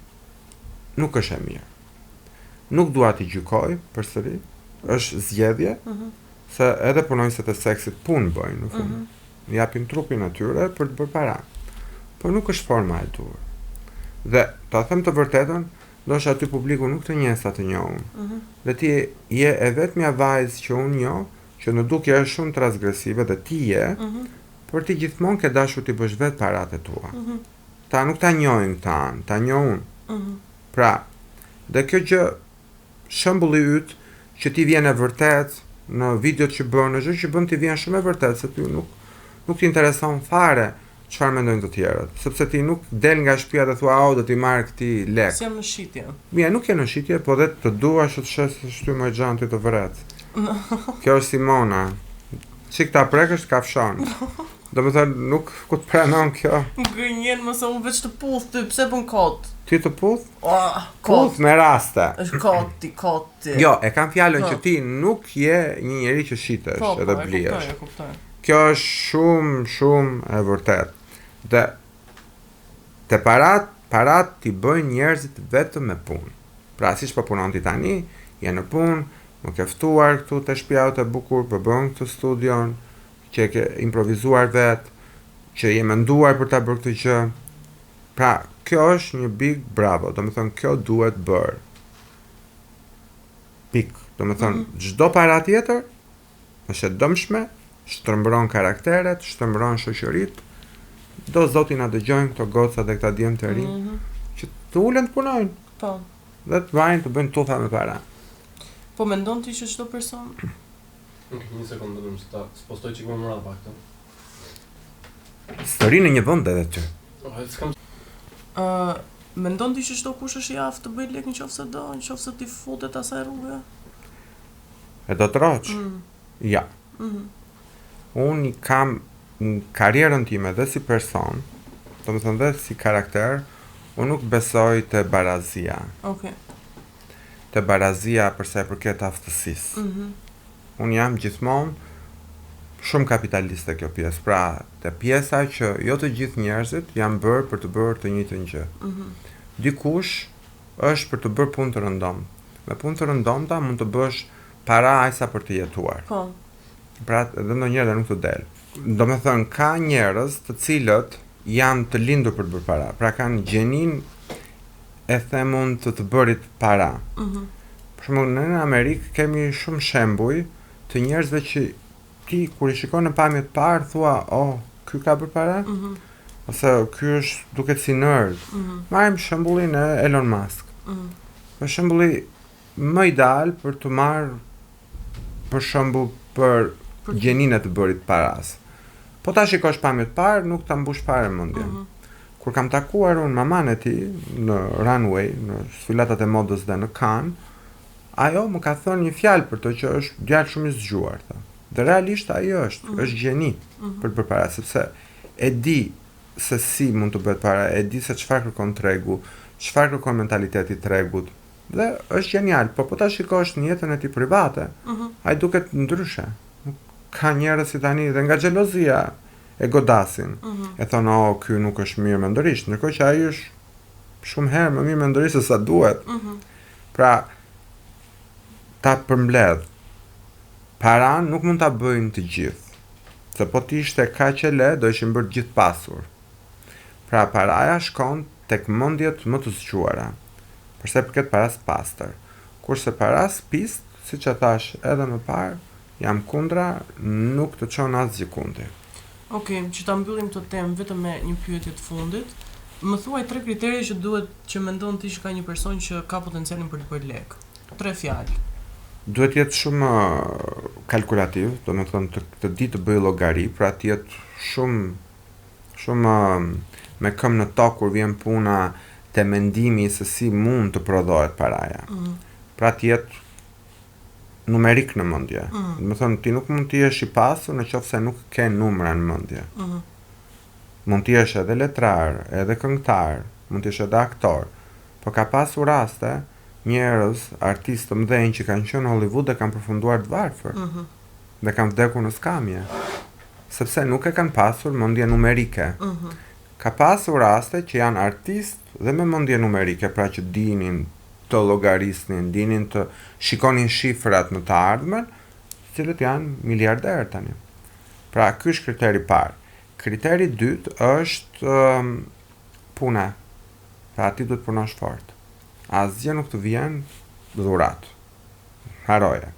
nuk është e mirë. Nuk dua t'i gjykoj përsëri, është zgjedhje, se edhe punonjësit e seksit punë bëjnë në fund. Japin trupin atyre për të bërë para. Por nuk është forma e dur. Dhe ta them të vërtetën, ndoshta aty publiku nuk të njeh sa të njohun. Dhe ti je e vetmja vajzë që unë njoh, që në dukje është shumë transgresive dhe ti je, por ti gjithmonë ke dashur t'i bësh vetë paratë tua. Ta nuk ta njohin tanë, ta njoh unë. Pra, dhe kjo gjë shembulli yt që ti vjen e vërtet në videot që bën, është që bën ti vjen shumë e vërtet se ty nuk t'i intereson fare çfarë mendojnë të tjerët, sepse ti nuk del nga shtëpia dhe thua, do t'i marr këtij lek. Si jam në shitje. Mia nuk je në shitje, po dhe të duash të shes shty më xhanti të vret. Kjo është Simona. Çik ta prekësh kafshon. Domethënë nuk ku të pranon kjo. Gënjen mëse unë veç të puth ty, pse bën kot? Ti të puth? Kot. Puth me raste. Është koti. Jo, e kam fjalën që ti nuk je një njeri që shitesh edhe blihesh. Po, kuptoj. Kjo është shumë e vërtet. Dhe te parat ti bëjnë njerëzit vetëm me punë. Pra siç po punon ti tani, je në punë, më ke ftuar këtu te shtëpia jote e bukur, po bën këtë studion, që e ke improvizuar vet, që je menduar për ta bërë këtë gjë. Pra, kjo është një big bravo, domethënë kjo duhet bërë. Pik, domethënë çdo para tjetër është e dëmshme, shtrëmbron karakteret, shtrëmbron shoqëritë. Do zoti na dëgjojnë këto goca dhe këta djemë të rinj, që të ulen të punojnë. Po. Dhe të vajnë të bëjnë tufa me para. Po mendon ti që çdo person? Një sekondë vetëm se ta spostoj çik më mëra pak këtë. Stori në një vend edhe ty. S'kam Mendon ti që çdo kush është i aftë të bëjë lek nëse do, nëse ti futet asaj rruge? E do të rroç? Ja. Unë kam në karrierën time dhe si person, domethënë dhe si karakter, unë nuk besoj te barazia. Okej. Te barazia për sa i përket aftësisë. Unë jam gjithmonë shumë kapitaliste kjo pjesë. Pra, te pjesa që jo të gjithë njerëzit janë bërë për të bërë të njëjtën gjë. Dikush është për të bërë punë të rëndomt. Me punë të rëndomta mund të bësh para ajsa për të jetuar. Po. Pra, edhe ndonjëherë dhe nuk të del. Domethënë ka njerëz të cilët janë të lindur për të bërë para. Pra kanë gjenin e themun të bërit para. Për shembull, në Amerikë kemi shumë shembuj të njerëzve që ti kur i shikon në pamje të parë thua, "Oh, ky ka bërë para?" Ose ky është duket si nerd. Marrim shembullin e Elon Musk. Për shembulli më ideal për të marrë për shembull për gjeninë të bërit paras. Po ta shikosh pamje të parë, nuk ta mbush fare mendjen. Kur kam takuar unë maman e tij në runway, në sfilatat e modës dhe në Cannes, ajo më ka thënë një fjalë për to që është djalë shumë i zgjuar, tha. Dhe realisht ajo është gjeni për të bërë para, sepse e di se si mund të bëhet para, e di se çfarë kërkon tregu, çfarë kërkon mentaliteti i tregut. Dhe është genial, po ta shikosh në jetën e tij private, ai duket ndryshe. Ka njerëz si tani dhe nga xhelozia e godasin. E thonë, "Oh, ky nuk është mirë mendërisht", ndërkohë që ai është shumë herë më mirë mendërisht se sa duhet. Pra, ta përmbledh. Paran nuk mund ta bëjnë të gjithë. Se po ti ishte kaq e le, do ishin bërë gjithë pasur. Pra, paraja shkon tek mendjet më të zgjuara. Përse përket paras pastër. Kurse paras pist, siç e thash edhe më parë, jam kundra, nuk të çon asgjë kundër. Okej, që ta mbyllim këtë temë vetëm me një pyetje të fundit. Më thuaj 3 kriteri që mendon ti që ka një person që ka potencialin për të bërë lek. 3 fjalë. Duhet të jetë shumë kalkulativ, domethënë të di të bëjë llogari, pra të jetë shumë me këmbë në tokë kur vjen puna te mendimi se si mund të prodhohet paraja. Pra të jetë numerik në mendje. Domethënë ti nuk mund të jesh i pasur nëse nuk ke numra në mendje. Mund të jesh edhe letrar, edhe këngëtar, mund të jesh edhe aktor, por ka pasur raste njerëz, artistë të mëdhenj që kanë qenë në Hollywood dhe kanë përfunduar të varfër. Dhe kanë vdekur në skamje. Sepse nuk e kanë pasur mendje numerike. Ka pasur raste që janë artistë dhe me mendje numerike, pra që dinin të llogarisnin, dinin të shikonin shifrat në të ardhmen, të cilët janë miliarderë tani. Pra, ky është kriteri i parë. Kriteri i dytë është puna. Pra, ti duhet punosh fort. Asgjë nuk të vjen dhurat. Haroje.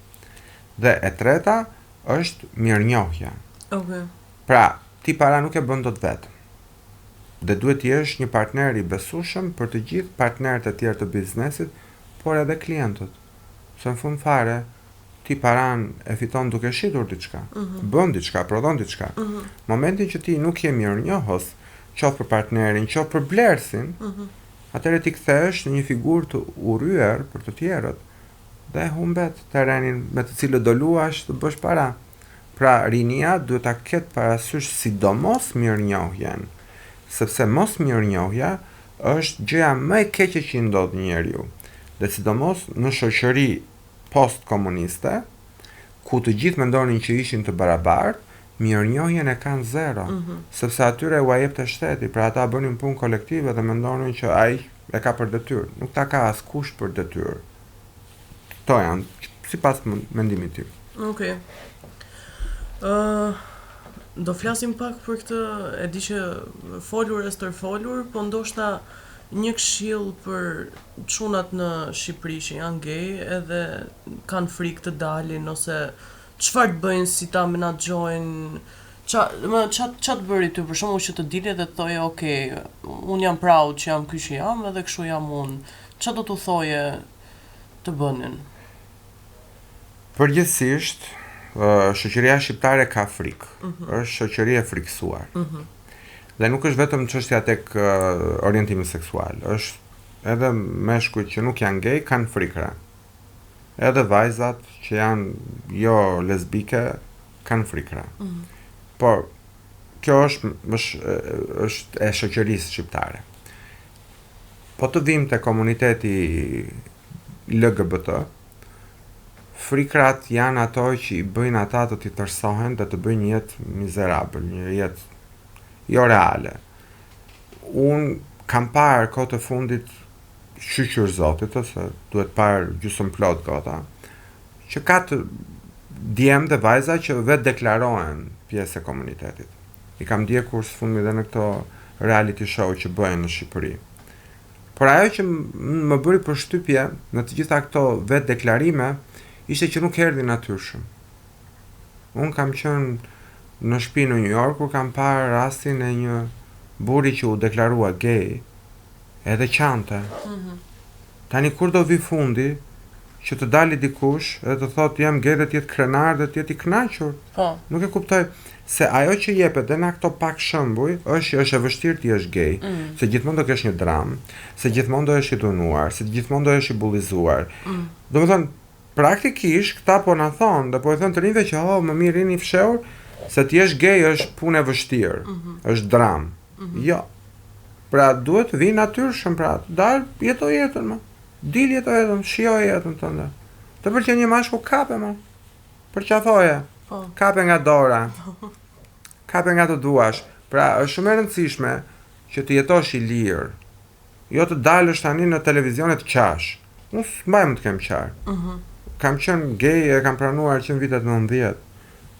Dhe e treta është mirënjohja. Pra, ti para nuk e bën dot vetëm. Dhe duhet të jesh një partner i besueshëm për të gjithë partnerët e tjerë të biznesit, por edhe klientët. Se në fund fare, ti paran e fiton duke shitur diçka, bën diçka, prodhon diçka. Momentin që ti nuk je mirënjohës, qoftë për partnerin, qoftë për blersin, atëherë ti kthehesh në një figurë të urryer për të tjerët dhe humbet terrenin me të cilët do luash të bësh para. Pra, rinia duhet ta ketë parasysh sidomos mirënjohjen, sepse mos mirënjohja është gjëja më e keqe që i ndodh njeriu. Dhe sidomos në shoqëri post-komuniste, ku të gjithë mendonin që ishin të barabartë, mirënjohjen e kanë zero, sepse atyre u jepte shteti, pra ata bënin punë kolektive dhe mendonin që ai e ka për detyrë, nuk ta ka askush për detyrë. Kto janë, sipas mendimit tim. Okej. Do flasim pak për këtë, e di që folur e stërfolur, po ndoshta një këshill për çunat në Shqipëri që janë gay edhe kanë frikë të dalin ose çfarë të bëjnë, si ta menaxhojnë, çat të bëri ty për shkakun që të dilë dhe të thoje, "Ok, un jam proud që jam ky që jam edhe kështu jam un." Çfarë do t'u thoje të bënin? Përgjithsisht, shoqëria shqiptare ka frikë. Është shoqëri e frikësuar. Dhe nuk është vetëm çështja tek orientimi seksual, është edhe meshkujt që nuk janë gay kanë frikra. Edhe vajzat që janë jo lesbike kanë frikra. Por kjo është e shoqërisë shqiptare. Po të vim te komuniteti LGBT, frikrat janë ato që i bëjnë ata të t'i tërsohen dhe të bëjnë një jetë mizerabël, një jetë jo reale. Unë kam parë kohë të fundit shqyqur Zotit, ose duhet parë gjysmë plot gota, që ka të djemë dhe vajza që vetë deklarohen pjesë e komunitetit. I kam ndjekur së fundmi dhe në këto reality show që bëhen në Shqipëri. Por ajo që më bëri përshtypje në të gjitha këto vetë deklarime, ishte që nuk erdhi natyrshëm. Unë kam qenë në shtëpi në New York kur kam parë rastin e një burri që u deklarua gay, edhe qante. Tani kur do vi fundi që të dali dikush edhe të thotë jam gay dhe të jetë krenar dhe të jetë i kënaqur. Po. Nuk e kuptoj se ajo që jepet dhe na këto pak shembuj është e vështirë ti jesh gay, se gjithmonë do kesh një dramë, se gjithmonë do jesh i dhunuar, se gjithmonë do jesh i bullizuar. Domethënë praktikisht këta po na thonë dhe po e thonë të rinjve që më mirë rini fshehur se ti jesh gay është punë e vështirë, është dramë. Jo. Pra duhet të vi natyrshëm, pra dal jeto jetën më. Dil jeto jetën, shijoj jetën tënde. Të pëlqen një mashkull kape më. Përqafoje. Po. Kape nga dora. Kape nga të duash. Pra është shumë e rëndësishme që të jetosh i lirë. Jo të dalësh tani në televizion e të qash. Unë s'mbaj më të kem qarë. Kam qenë gay e kam pranuar që në vitet 90,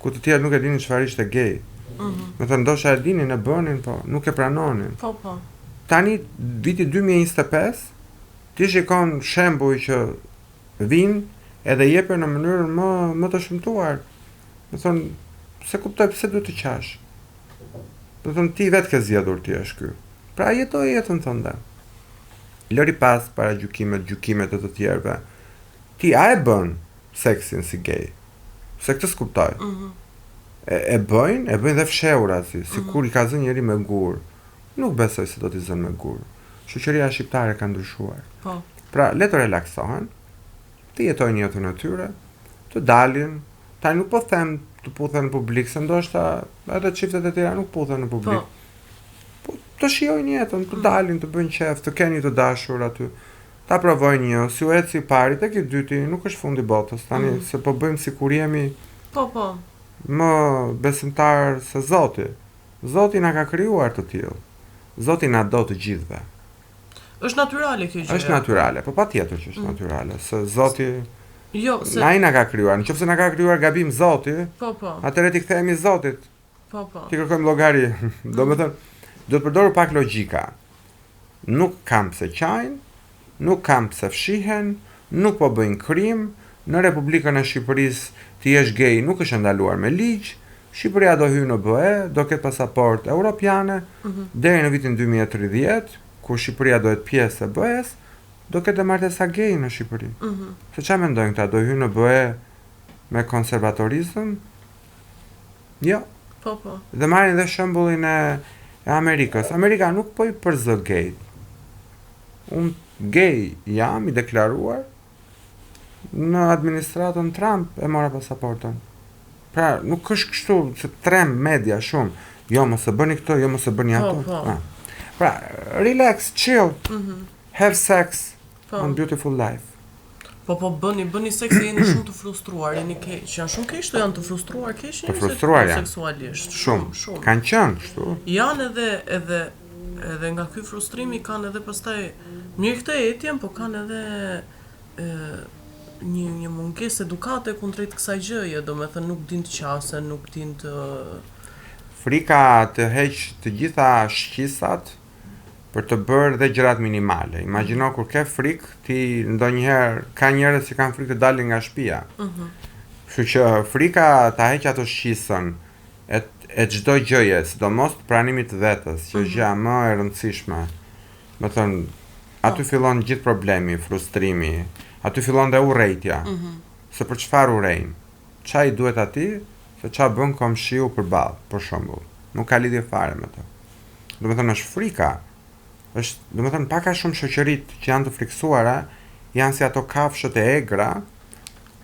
ku të tjerë nuk e dinin çfarë ishte gay. Me thënë ndoshta e dinin, e bënin, po nuk e pranonin. Po. Tani viti 2025, ti shikon shembuj që vinë edhe jepen në mënyrën më të shëmtuar. Me thënë, se kuptoj pse duhet të qash. Me thënë, ti vetë ke zgjedhur ti është ky. Pra jetoj jetën tënde. Lëri pas para gjykimet e të tjerëve. Ti a e bën seksin si gay? Se këtë s'kuptoj. E bëjnë dhe fshehura si kur i ka zënë njëri me gur. Nuk besoj se do t'i zënë me gur. Shoqëria shqiptare ka ndryshuar. Po. Pra le të relaksohen, të jetojnë jetën e tyre, të dalin. Tani nuk po them të puthen në publik, se ndoshta edhe çiftet e tjera nuk puthen në publik. Po të shijojnë jetën, të dalin, të bëjnë qef, të keni të dashur aty. Ta provojnë një, si u eci i pari, tek i dyti, nuk është fundi botës, tani se po bëjmë sikur jemi Po. më besimtar se Zoti. Zoti na ka krijuar të tillë. Zoti na do të gjithëve. Është natyrale kjo gjë. Është natyrale, po patjetër që është natyrale, se Zoti Jo, se na ka krijuar. Nëse na ka krijuar gabim Zoti, Po. atëherë ti kthehemi Zotit. Po. Ti kërkojmë llogari. Domethënë, do të përdorur pak logjika. Nuk kam pse qajnë, nuk kam pse fshihen, nuk po bëjnë krim. Në Republikën e Shqipërisë ti jesh gay nuk është ndaluar me ligj. Shqipëria do hyjë në BE, do ketë pasaportë europiane, deri në vitin 2030, kur Shqipëria do jetë pjesë e BE-s, do ketë martesa gay në Shqipëri. Se çfarë mendojnë këta, do hyjë në BE me konservatorizëm? Jo. Po. Dhe marrin dhe shembullin e Amerikës. Amerika nuk po i përzë gay. Unë gay jam i deklaruar, në administratën Trump e mora pasaportën. Pra, nuk është kështu se trem media shumë. Jo, mos e bëni këto, jo, mos e bëni ato. Po. Pra, relax, chill. Have sex Po. on beautiful life. Po bëni seks e jeni shumë të frustruar, jeni keq. Janë shumë keq, janë të frustruar keq, Të frustruar janë. seksualisht. Shumë. Kanë qenë kështu. Janë edhe nga ky frustrimi kanë edhe pastaj mirë këtë etjen, po kanë edhe një mungesë edukate kundrejt kësaj gjëje, domethënë nuk din të qasen, nuk din të Frika të heq të gjitha shqisat për të bërë dhe gjërat minimale. Imagjino kur ke frikë, ti ndonjëherë ka njerëz që kanë frikë të dalin nga shtëpia. Kështu që frika ta heq ato shqisën e çdo gjëje, sidomos pranimit të vetës, që është gjëja më e rëndësishme. Me thënë, aty fillon gjithë problemi, frustrimi, aty fillon dhe urrejtja. Se për çfarë urrejnë? Ç'a i duhet atij, se ç'a bën komshiu përballë, për shembull. Nuk ka lidhje fare me të. Domethënë është frika. Domethënë pak a shumë shoqëritë që janë të friksuara janë si ato kafshët e egra,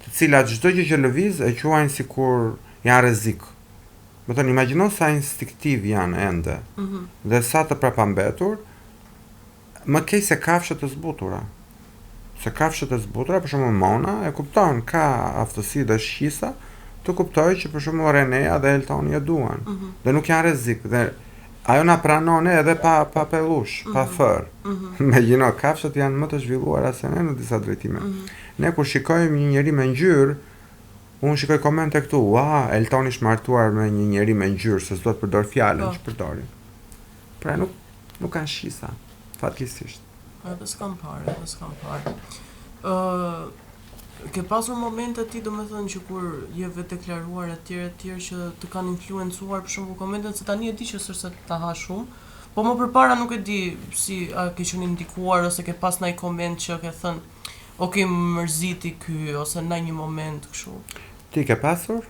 të cilat çdo gjë që lëviz e quajnë sikur janë rrezik. Më thënë, imagjino sa instiktiv janë ende, dhe sa të prapambetur, më kej se kafshët të zbutura. Se kafshët e zbutura, për shembull Mona, e kupton, ka aftësi dhe shqisa, të kuptoj që për shembull Renea dhe Eltoni e duan, dhe nuk janë rrezik, dhe ajo na pranon edhe pa pellush, pa fër. Imagjino, kafshët janë më të zhvilluara se ne në disa drejtime. Ne kur shikojmë një njeri me ngjyrë, unë shikoj komente këtu, Eltoni është martuar me një njeri me ngjyrë, se s'do të përdor fjalën që përdorin. Pra nuk kanë shisa, fatkeqësisht. Edhe s'kam parë. Ke pasur momente ti, domethënë që kur je vetë deklaruar etj që të kanë influencuar për shembull komentet, se tani e di që s'është se ta ha shumë, po më përpara nuk e di si a ke qenë ndikuar ose ke pas ndonjë koment që ke thënë, ok, më mërziti ky ose në një moment kështu. Ti ke pasur?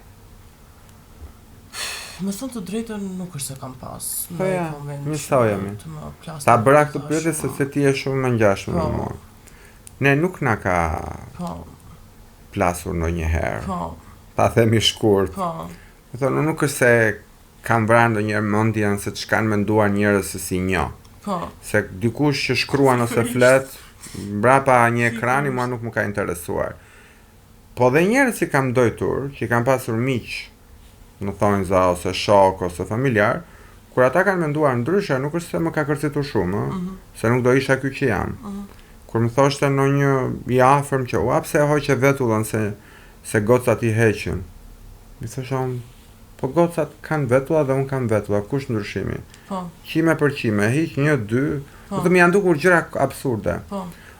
Me thënë të drejtën nuk është se kam pas. Po ja, njësojemi. Ta Ta bëra këtë pyetje sepse ti je shumë më ngjashme me mua. Ne nuk na ka plasur ndonjëherë. Ta themi shkurt. Me thonë, nuk është se kam vrarë ndonjëherë mendjen se ç'kan menduar njerëz se si njo. Se dikush që shkruan ose flet mbrapa një ekrani mua nuk më ka interesuar. Po dhe njerëz që kam dojtur, që kam pasur miq, në thonjza ose shok ose familjar, kur ata kanë menduar ndryshe, nuk është se më ka kërcitur shumë, se nuk do isha ky që jam. Kur më thoshte ndonjë i afërm që pse e hoqe vetullën se gocat i heqin. Mi thoshon, po gocat kanë vetulla dhe unë kam vetulla, kush ndryshimi? Qime për qime, hiq 1, 2, do të më janë dukur gjëra absurde.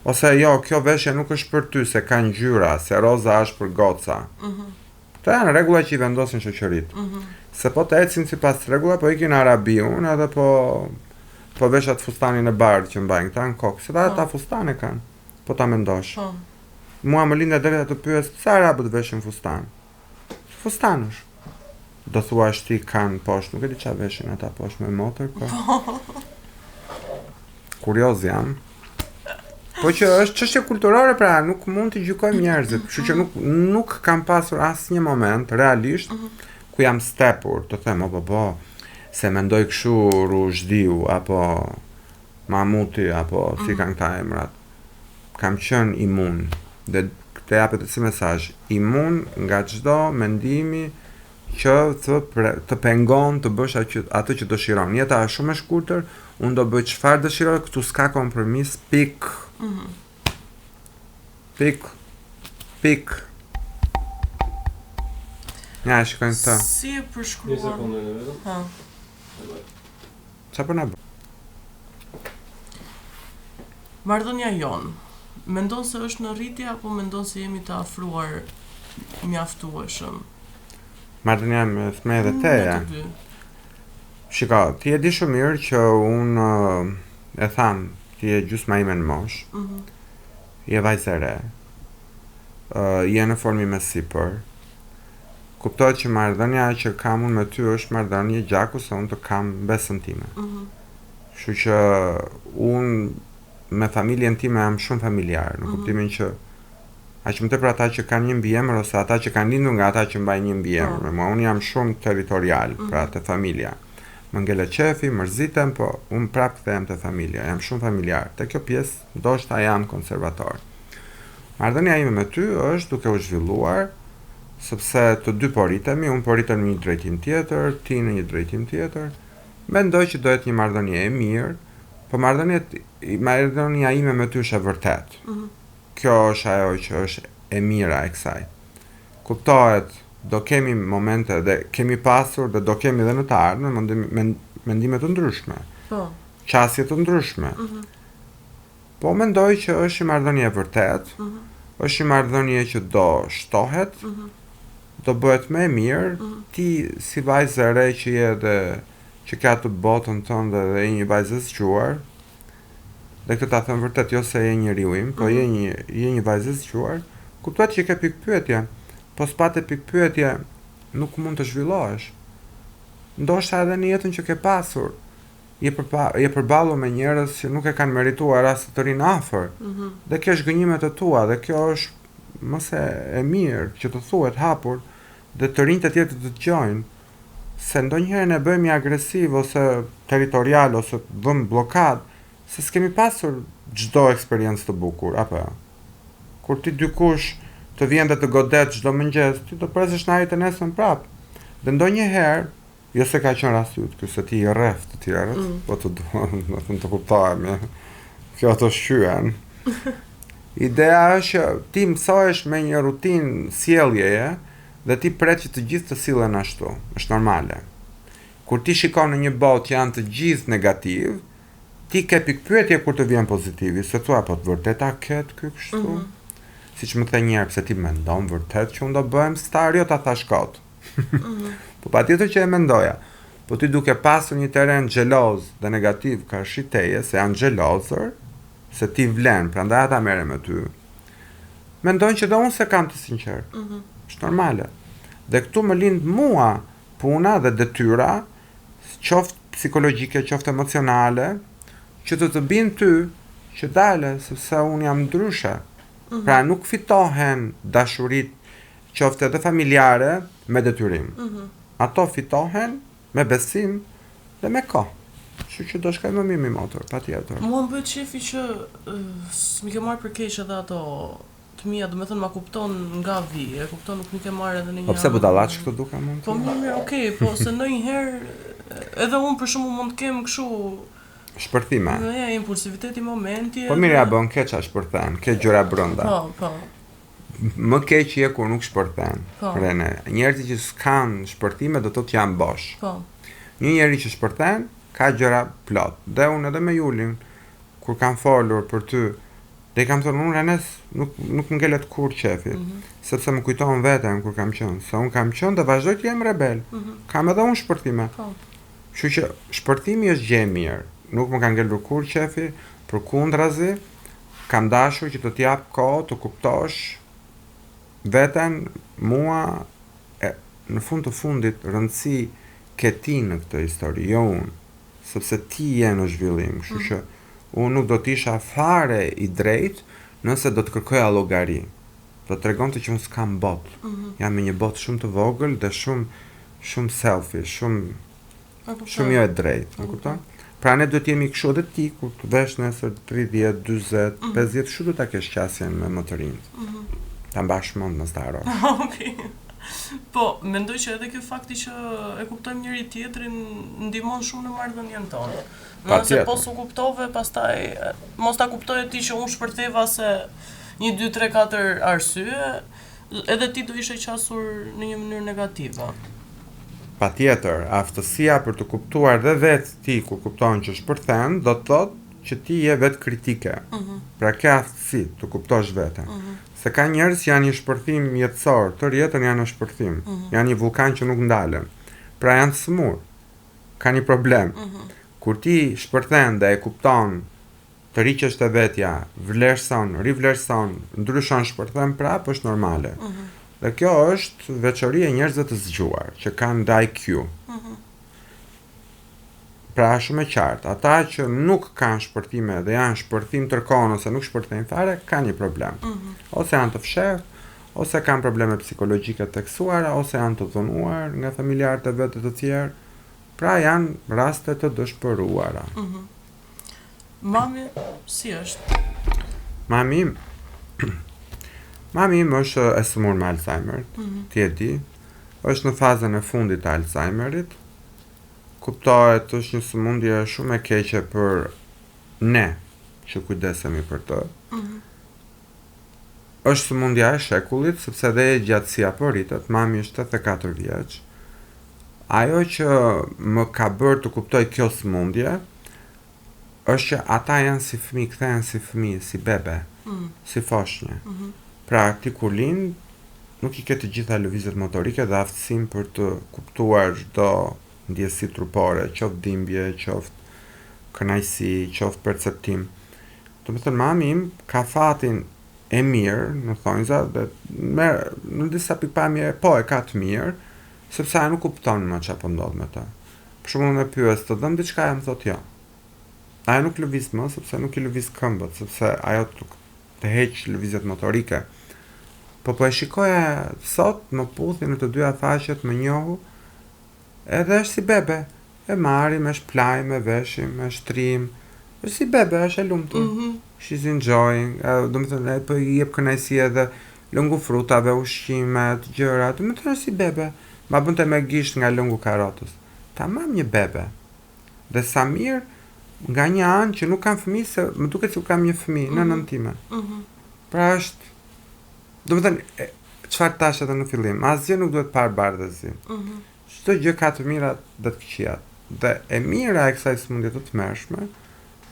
Ose jo, kjo veshje nuk është për ty se ka ngjyra, se roza është për goca. Këto janë rregulla që i vendosin shoqëritë. Se po të ecin sipas rregulla, po ikin Arabiun edhe po veshat fustanin e bardhë që mbajnë këta në kokë. Se ta fustane kanë, po ta mendosh. Mua më lindë drejta të pyes, pse arabët veshin fustan? Fustan është. Do thuash ti kanë poshtë, nuk e di çfarë veshin ata poshtë me motor, po. Kurioz jam. Po që është çështje kulturore, pra nuk mund të gjykojmë njerëzit, kështu që nuk kam pasur asnjë moment realisht ku jam stepur të them po se mendoj kështu Rushdiu apo Mamuti apo si kanë këta emrat. Kam qenë imun dhe këtë japet si mesazh, imun nga çdo mendimi që të pengon të bësh atë që dëshiron. Jeta është shumë e shkurtër, unë do bëj çfarë dëshiroj, këtu s'ka kompromis, pik. Ja, shikojnë të. Si e përshkruan? Një sekundë në vetëm. Qa për në bë? Marrëdhënia jon, mendon se është në rritje apo mendon se jemi të afruar mjaftueshëm? Marrëdhënia me dhe teja. Shiko, ti e di shumë mirë që unë e tham, ti e gjysma ime në mosh, je vajzë e re, je në formi me sipër, kuptohet që marrëdhënia që kam unë me ty është marrëdhënie gjaku se unë të kam besën time. Kështu që unë me familjen time jam shumë familjar, në kuptimin që aq më tepër ata që kanë një mbiemër ose ata që kanë lindur nga ata që mbajnë një mbiemër me mua, unë jam shumë territorial, pra te familja. Më ngele qefi, mërzitem, po unë prap kthehem te familja, jam shumë familjar. Te kjo pjesë ndoshta jam konservator. Marrëdhënia ime me ty është duke u zhvilluar, sepse të dy po rritemi, unë po rritem në një drejtim tjetër, ti në një drejtim tjetër. Mendoj që do jetë një marrëdhënie e mirë, po marrëdhënia ime me ty është e vërtet. Kjo është ajo që është e mira e kësaj. Kuptohet, do kemi momente dhe kemi pasur dhe do kemi dhe në të ardhmen mendime të ndryshme. Qasje të ndryshme. Po mendoj që është një marrëdhënie e vërtet, është një marrëdhënie që do shtohet, do bëhet më e mirë, ti si vajzë e re që je dhe që ka të botën tënde dhe je një vajzë e zgjuar, dhe këtë ta them vërtet, jo se je njeriu im, po je një vajzë e zgjuar, kuptohet që ke pikpyetje, po s'pate pikpyetje nuk mund të zhvillohesh. Ndoshta edhe në jetën që ke pasur, je përballur me njerëz që nuk e kanë merituar as të rinë afër, dhe ke zhgënjimet e tua, dhe kjo është mëse e mirë që të thuhet hapur, dhe të rinjtë e tjerë të dëgjojnë, se ndonjëherë ne bëhemi agresiv ose territorial ose vëm blokad, se s'kemi pasur çdo eksperiencë të bukur, apo jo? Kur ti dikush të vjen dhe të godet çdo mëngjes, ti do presësh në ajit e nesën prap. Dhe ndonjëherë, jo se ka qenë rasti yt, se ti i rreth të tjerët, po të duan, të kuptojmë. Kjo të shqyen. Ideja është që ti mësohesh me një rutinë sjelljeje dhe ti pret që të gjithë të sillen ashtu. Është normale. Kur ti shikon në një botë që janë të gjithë negativ, ti ke pikpyetje kur të vjen pozitivi, se thua po të vërteta ket ky kështu. Siç më the një herë, pse ti mendon vërtet që unë do bëhem star, jo ta thash kot. Po patjetër që e mendoja. Po ti duke pasur një terren xheloz dhe negativ karshi teje, se janë xhelozër, se ti vlen, prandaj ata merren me ty. Mendojnë që dhe unë se kam të sinqert. Është normale. Dhe këtu më lind mua puna dhe detyra, qoftë psikologjike, qoftë emocionale, që të binë ty që dale, sepse unë jam ndryshe. Pra nuk fitohen dashurit, qoftë edhe familjare, me detyrim. Ato fitohen me besim dhe me kohë. Kështu që do shkoj më mirë me motor, patjetër. Mua më bëhet shefi që më ke marrë për keq edhe ato të mia, do të thënë ma kupton nga vi, e kupton nuk më ke marrë edhe në një. Po pse budallaç këtu duka mund? Po mirë, okay, po se ndonjëherë edhe unë për shembull mund të kem kështu shpërthime. Ja, impulsiviteti i momenti. Po mirë ja bën keq as shpërthen, ke gjëra brenda. Po. Më keq je kur nuk shpërthen. Po. Rene, njerëzit që s'kan shpërthime do të thotë janë bosh. Po. Një njeri që shpërthen ka gjëra plot. Dhe unë edhe me Julin kur kam folur për ty, dhe i kam thënë unë Renes nuk ngelet kur qefi, sepse më kujton veten kur kam qenë, se unë kam qenë dhe vazhdoj të jem rebel. Kam edhe unë shpërthime. Po. Kështu që shpërthimi është gjë e mirë. Nuk më ka ngelur kur qefi, përkundrazi, kam dashur që të t'jap kohë të kuptosh veten, mua, në fund të fundit rëndësi ke ti në këtë histori, jo unë, sepse ti je në zhvillim, kështu që unë nuk do t'isha fare i drejt nëse do të kërkoja llogari. Do të tregonte që unë s'kam botë. Jam me një botë shumë të vogël dhe shumë selfish, shumë jo e drejtë, më kupton? Pra ne duhet jemi kështu edhe ti kur të vesh nesër 30, 40, 50, kështu do ta kesh qasjen me motorinë. Ta mbash mend mos ta haro. Okej. Po, mendoj që edhe ky fakti që e kuptojmë njëri tjetrin ndihmon shumë në marrëdhënien tonë. Nëse po s'u kuptove, pastaj mos ta kuptoje ti që unë shpërtheva se 1, 2, 3, 4 arsye, edhe ti do ishe qasur në një mënyrë negative. Patjetër, aftësia për të kuptuar dhe vetë ti kur kupton që shpërthen, do të thotë që ti je vetë kritike. Pra ke aftësi të kuptosh veten. Se ka njerëz që janë një shpërthim jetësor, tërë jetën janë në shpërthim. Janë një vulkan që nuk ndalen. Pra janë smur. Ka një problem. Kur ti shpërthen dhe e kupton, të riqesh te vetja, vlerëson, rivlerëson, ndryshon, shpërthen prapë, është normale. Dhe kjo është veçori e njerëzve të zgjuar, që kanë IQ. Pra shumë e qartë, ata që nuk kanë shpërthime dhe janë shpërthim tërkohën ose nuk shpërthejnë fare, kanë një problem. Ose janë të fshehtë, ose kanë probleme psikologjike të teksuara, ose janë të dhunuar nga familjarët e vetë të tjerë. Pra janë raste të dëshpëruara. Mami, si është? Mami im është e sëmur me Alzheimer, ti e di, është në fazën e fundit të Alzheimerit, kuptohet është një sëmundje shumë e keqe për ne që kujdesemi për të. Është sëmundja e shekullit, sepse dhe e gjatësia po rritet, mami është 84 vjeç. Ajo që më ka bërë të kuptoj kjo sëmundje, është që ata janë si fëmijë, kthehen si fëmijë, si bebe, si foshnjë. Pra, ti kur lind, nuk i ke të gjitha lëvizjet motorike dhe aftësinë për të kuptuar çdo ndjesi trupore, qoftë dhimbje, qoftë kënaqësi, qoftë perceptim. Do të thënë, mami im ka fatin e mirë, në thonjza, dhe në disa pikpamje po e ka të mirë, sepse ajo nuk kupton më çfarë po ndodh me të. Për shembull, me pyes të dëm diçka, më thotë jo. Ajo nuk lëviz më, sepse nuk i lëviz këmbët, sepse ajo të heq lëvizjet motorike. Po e shikoja sot, më puthi në të dyja faqet më njohu, Edhe është si bebe. E marrim, e shplajm, e veshim, e shtrim. Është si bebe, është e lumtur. She's enjoying. Do të thënë, po i jep kënaqësi edhe lëngu frutave, ushqimet, gjëra. Do të thënë si bebe. Ma bënte me gisht nga lëngu karotës. Tamam një bebe. Dhe Samir nga një anë që nuk kam fëmijë, se më duket se kam një fëmijë, nënën time. Pra është, do të thënë, çfarë tash edhe në fillim, asgjë nuk duhet parë bardhëzi. Çdo gjë ka të mirat dhe të këqijat. Dhe e mira e kësaj sëmundje të tmerrshme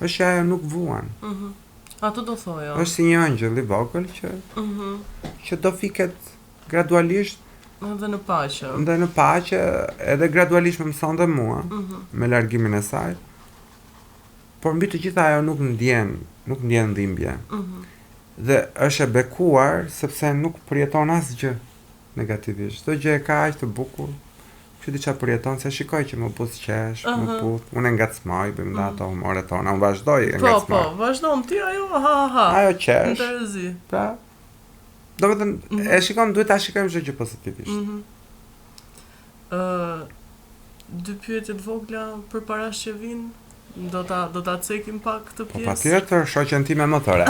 është që ajo nuk vuan. Ato do thoja. Është si një angjëll i vogël që do fiket gradualisht edhe në paqe. Dhe në paqe, edhe gradualisht më mëson dhe mua, me largimin e saj. Por mbi të gjitha ajo nuk ndjen dhimbje. Dhe është e bekuar sepse nuk përjeton asgjë negativisht. Çdo gjë e ka aq të bukur. Që diçka përjeton, se shikoj që më buz qesh, më puth, unë ngacmoj, bëjmë dhe ato humoret tona, unë vazhdoj e ngacmoj. Po, vazhdojmë ti ajo, ha. Ajo qesh. Në Terezi. Pra, do me thënë, e shikon, duhet ta shikojmë çdo gjë pozitivisht. Dy pyetje të vogla përpara që vinë. Do ta cekim pak këtë Po pjesë. patjetër, shoqen time më të re.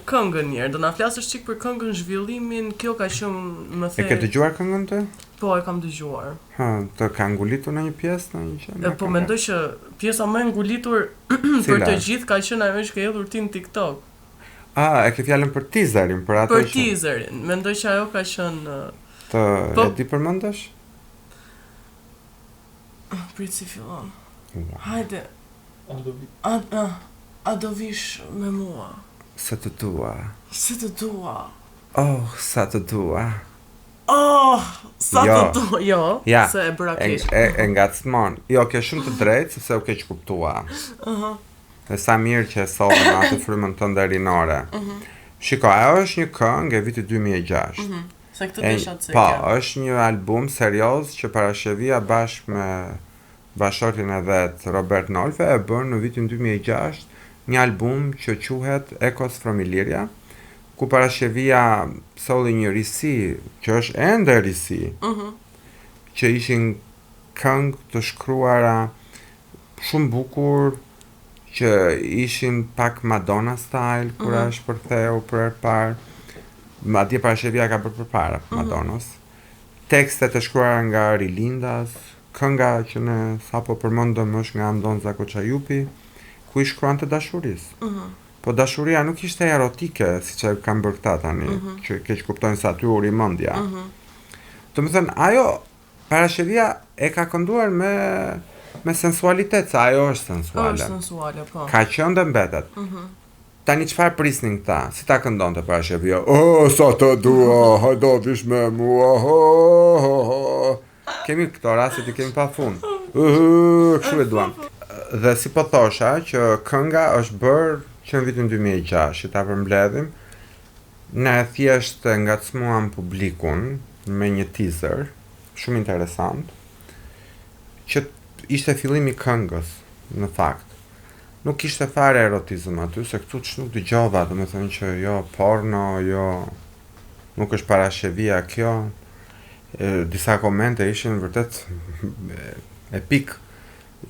Këngën njerë, do na flasësh çik për këngën Zhvillimin, kjo ka qenë më the. E ke dëgjuar këngën të? Po, e kam dëgjuar. Të ka ngulitur në një pjesë, në një qenë? Po mendoj që pjesa më e ngulitur për të gjithë ka qenë ajo që ka hedhur ti në TikTok. E ke fjalën për teaserin, për ato Për teaserin, mendoj që ajo ka qenë e di përmendesh? Prit si fillon. Wow. Hajde. A do vish me mua? Se të dua. Se të dua. Oh, sa të dua. Oh, sa Jo. të dua. Jo, Ja, se e bëra keq. E ngacmon. Jo, ke shumë të drejtë, sepse u keq kuptua. Dhe sa mirë që e sollën në atë frymën tënde rinore. Shiko, ajo është një këngë e vitit 2006. Se këtë desha të Po, cekja. është një album serioz që parashevia bashkë me bashortin e vet Robert Nolfe e bën në vitin 2006 një album që quhet Echoes from Illyria, ku parashevia solli një risi, që është ende risi, që ishin këngë të shkruara shumë bukur, që ishin pak Madonna style, kur është përtheu për herë parë. Madje parashevia ka bërë përpara Madonnas. Tekstet e shkruara nga Rilindas, kënga që ne sapo përmendëm është nga Andonza Koçajupi, ku i shkruan të dashurisë. Po dashuria nuk ishte erotike, siç e kanë bërë këta tani, që keq kuptojnë se aty u rimendja. Domethënë, ajo parashevia e ka kënduar me sensualitet, se ajo është sensuale. Është sensuale, po. Ka qenë dhe mbetet. Tani çfarë prisnin këta? Si ta këndonte parashevia? Oh, sa të dua, hajdo vish me mua. Kemi këto raste që kemi pa fund. Kështu e duam. Dhe si po thosha që kënga është bërë që në vitin 2006, që ta përmbledhim, ne thjesht ngacmuam publikun me një teaser shumë interesant, që ishte fillimi i këngës, në fakt. Nuk ishte fare erotizëm aty, se këtu që nuk dëgjova, do me thënë që jo porno, jo nuk është parashevia kjo. Disa komente ishin vërtet epik.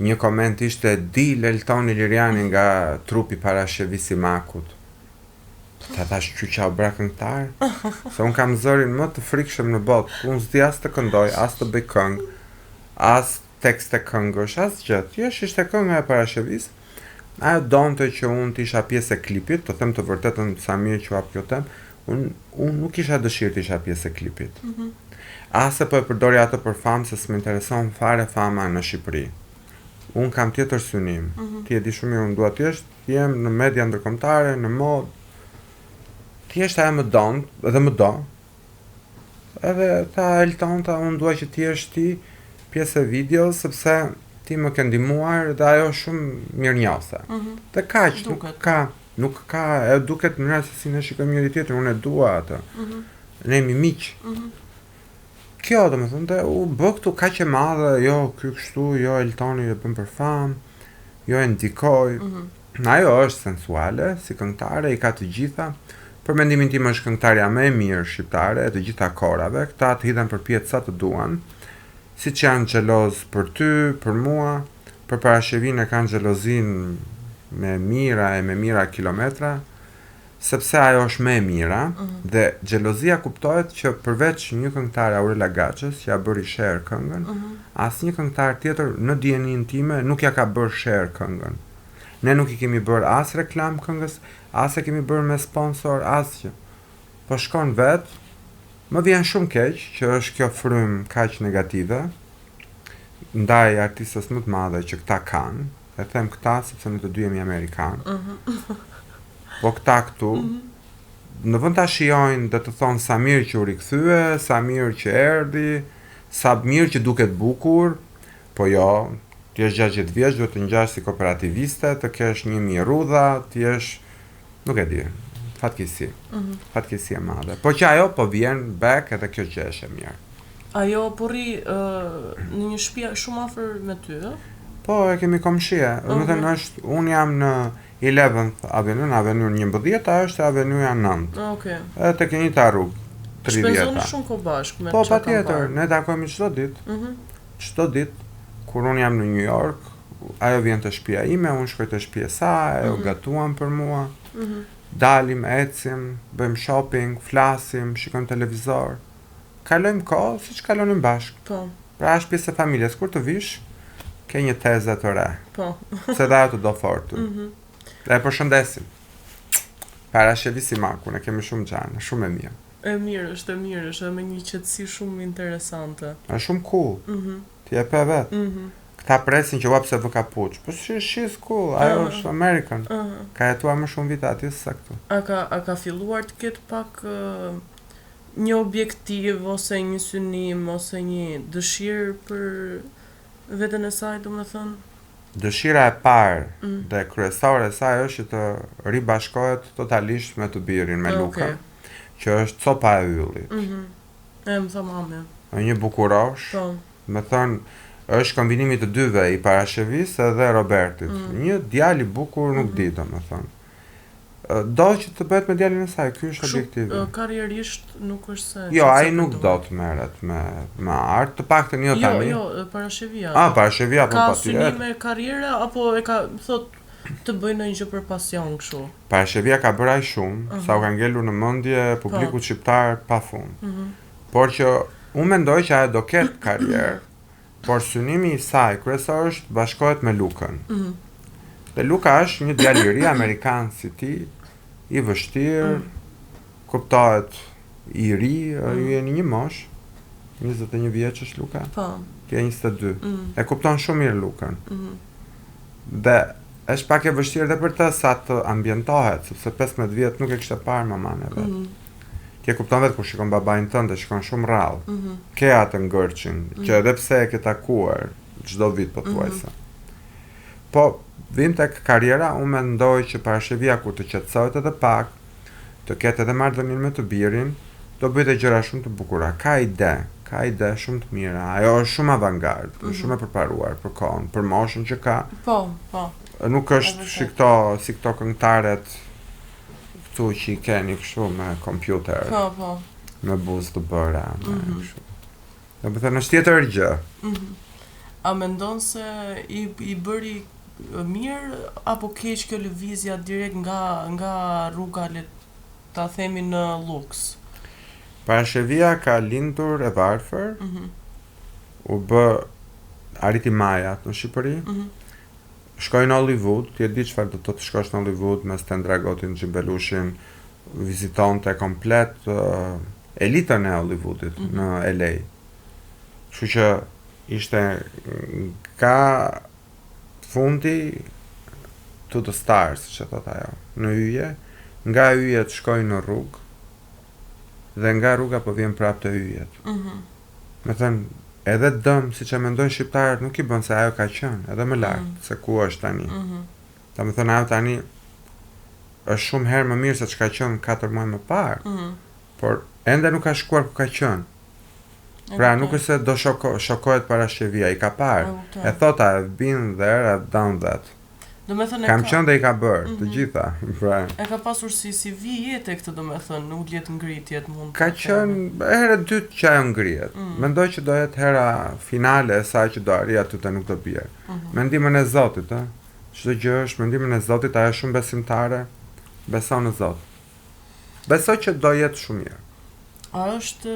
Një koment ishte dil Elton Iliriani nga trupi parashevis i Makut. Ta thash qyqa u bra këngëtar, se unë kam zërin më të frikshëm në botë, unë s'di as të këndoj, as të bëj këngë, as tekste këngësh, as gjë. Thjesht ishte kënga e parashevis. Ajo donte që unë të isha pjesë e klipit, të them të vërtetën sa mirë që hap kjo temë, unë nuk isha dëshirë të isha pjesë e klipit. Ase po e përdori ato për famë, se s'më intereson fare fama në Shqipëri. Unë kam tjetër synim. Ti e di shumë mirë, unë dua thjesht jem në media ndërkombëtare, në mod. Thjesht ajo më don, edhe më do. Edhe ta Eltonta, unë dua që ti jesh ti pjesë e videos, sepse ti më ke ndihmuar dhe ajo shumë mirënjohëse. Dhe kaq, nuk ka, e duket në mënyrë se si ne shikojmë njëri tjetrin, unë e dua atë. Ne jemi miq. Kjo, domethënë, dhe u bë këtu kaq e madhe, jo ky kështu, jo Eltoni e bën për famë, jo e ndikoj. Ajo është sensuale, si këngëtare, i ka të gjitha. Për mendimin tim është këngëtarja më e mirë shqiptare e të gjitha kohërave, këta të hidhen përpjet sa të duan. si që janë xheloz për ty, për mua, për parashevin e kanë xhelozin me mira kilometra, sepse ajo është më e mira dhe xhelozia kuptohet që përveç një këngëtare Aurela Gaçës që ja bëri share këngën, asnjë këngëtar tjetër në dijenin time nuk ja ka bërë share këngën. Ne nuk i kemi bërë as reklam këngës, as e kemi bërë me sponsor, asgjë. Po shkon vet. Më vjen shumë keq që është kjo frym kaq negative ndaj artistës më të madhe që këta kanë. E them këta sepse ne të dy jemi amerikanë. Po këta këtu, në vend ta shijojnë dhe të thonë sa mirë që u rikthye, sa mirë që erdhi, sa mirë që duket bukur, po jo, ti je 60 vjeç, duhet të ngjash si kooperativiste, të kesh 1000 rrudha, ti je, nuk e di, fatkeqësi. Fatkeqësi e madhe. Po që ajo po vjen back edhe kjo gjë është e mirë. Ajo po rri në një shtëpi shumë afër me ty, ë? Po, e kemi komshie. Do të thënë është, unë jam në 11th Avenue, në Avenue 11, ajo është Avenue 9. Okej. Edhe tek e njëjta rrugë, 30. Shpenzoni shumë kohë bashkë me Po, patjetër, ne takohemi çdo ditë. Çdo ditë kur unë jam në New York, ajo vjen te shtëpia ime, unë shkoj te shtëpia e saj, ajo gatuan për mua. Dalim, ecim, bëjmë shopping, flasim, shikojmë televizor. Kalojmë kohë siç kalonim bashkë. Po. Pra është pjesë e familjes, kur të vish, ke një teze të re. Po. Se dhe ajo të do fort. Dhe e përshëndesim. Parashevi Maku, ne kemi shumë gjanë, shumë e mirë. E mirë, është edhe me një qetësi shumë interesante. Është shumë cool. Ti e pe vetë. Këta presin që pse vë kapuç. Po she's cool, ajo është American. Ka jetuar më shumë vite aty se këtu. A ka filluar të ketë pak një objektiv ose një synim ose një dëshirë për veten e saj, domethënë? Dëshira e parë dhe kryesore e saj është që të ribashkohet totalisht me të birin, me Luka, që është copa e yllit. E më tha mami. Një bukurosh. Po. Me thënë, është kombinimi të dyve, i Parashevis edhe Robertit. Një djalë i bukur nuk di, domethënë. Do që të bëhet me djalin e saj, ky është objektivi. Karrierisht nuk është se... Jo, ai nuk do të merret me art, të paktën jo tani. Jo, Parashevia. Parashevia po patjetër. Ka synime karriere apo e ka thot të bëj ndonjë gjë për pasion kështu? Parashevia ka bërë aq shumë, sa u ka ngelur në mendje publikut shqiptar pafund. Por që unë mendoj që ajo do ketë karrierë, por synimi i saj kryesor është bashkohet me Lukën. Dhe Luka është një djalë i ri amerikan si ti, i vështirë, kuptohet i ri, ju jeni një mosh, 21 vjeç është Luka, ti je 22, e kupton shumë mirë Lukën. Dhe është pak e vështirë dhe për të sa të ambientohet, sepse 15 vjet nuk e kishte parë maman e vet. Ti e kupton vetë kur shikon babain tënd, shikon shumë rrallë. Ke atë ngërçin, që edhe pse e ke takuar çdo vit pothuajse. Po vim tek karriera, unë mendoj që Parashevia kur të qetësohet edhe pak, të ketë edhe marrëdhënien me të birin, do bëjë gjëra shumë të bukura. Ka ide shumë të mira. Ajo është shumë avangard, shumë e përparuar për kohën, për moshën që ka. Po. Nuk është si këto këngëtaret këtu që i keni kështu me kompjuter. Po. Me buzë të bëra, me kështu. Do të thënë është tjetër gjë. A mendon se i bëri mirë apo keq kjo lëvizja direkt nga rruga, le ta themi, në luks? Parashevia ka lindur e varfër, u bë arriti majat në Shqipëri, shkoj në Hollywood, ti e di çfarë do të shkosh në Hollywood me Stan Dragotin, Xhibelushin, vizitonte komplet elitën e Hollywoodit në LA. Kështu që ishte ka fundi to the stars, që thot ajo, në yje, nga yjet shkoj në rrugë, dhe nga rruga po vjen prapë të yjet. Me thënë, edhe dëm, si që mendojnë shqiptarët, nuk i bën se ajo ka qenë, edhe më lartë, se ku është tani. Ta me thënë, ajo tani është shumë herë më mirë se që ka qenë 4 muaj më parë, por ende nuk ka shkuar ku ka qenë. Pra nuk është se do shokohet Parashevia, i ka parë. E thota, I've been there, I've done that. Domethënë Kam qenë dhe i ka bërë, të gjitha. Pra, e ka pasur si CV jetë këtë domethënë, nuk let ngritjet mund. ka qenë herë e dytë që ajo ngrihet. Mendoj që do jetë hera finale e saj që do arrijë aty te nuk do bie. Mendimin e Zotit, ë. Çdo gjë është mendimin e Zotit, ajo është shumë besimtare. Beson në Zot. Besoj që do jetë shumë mirë. A është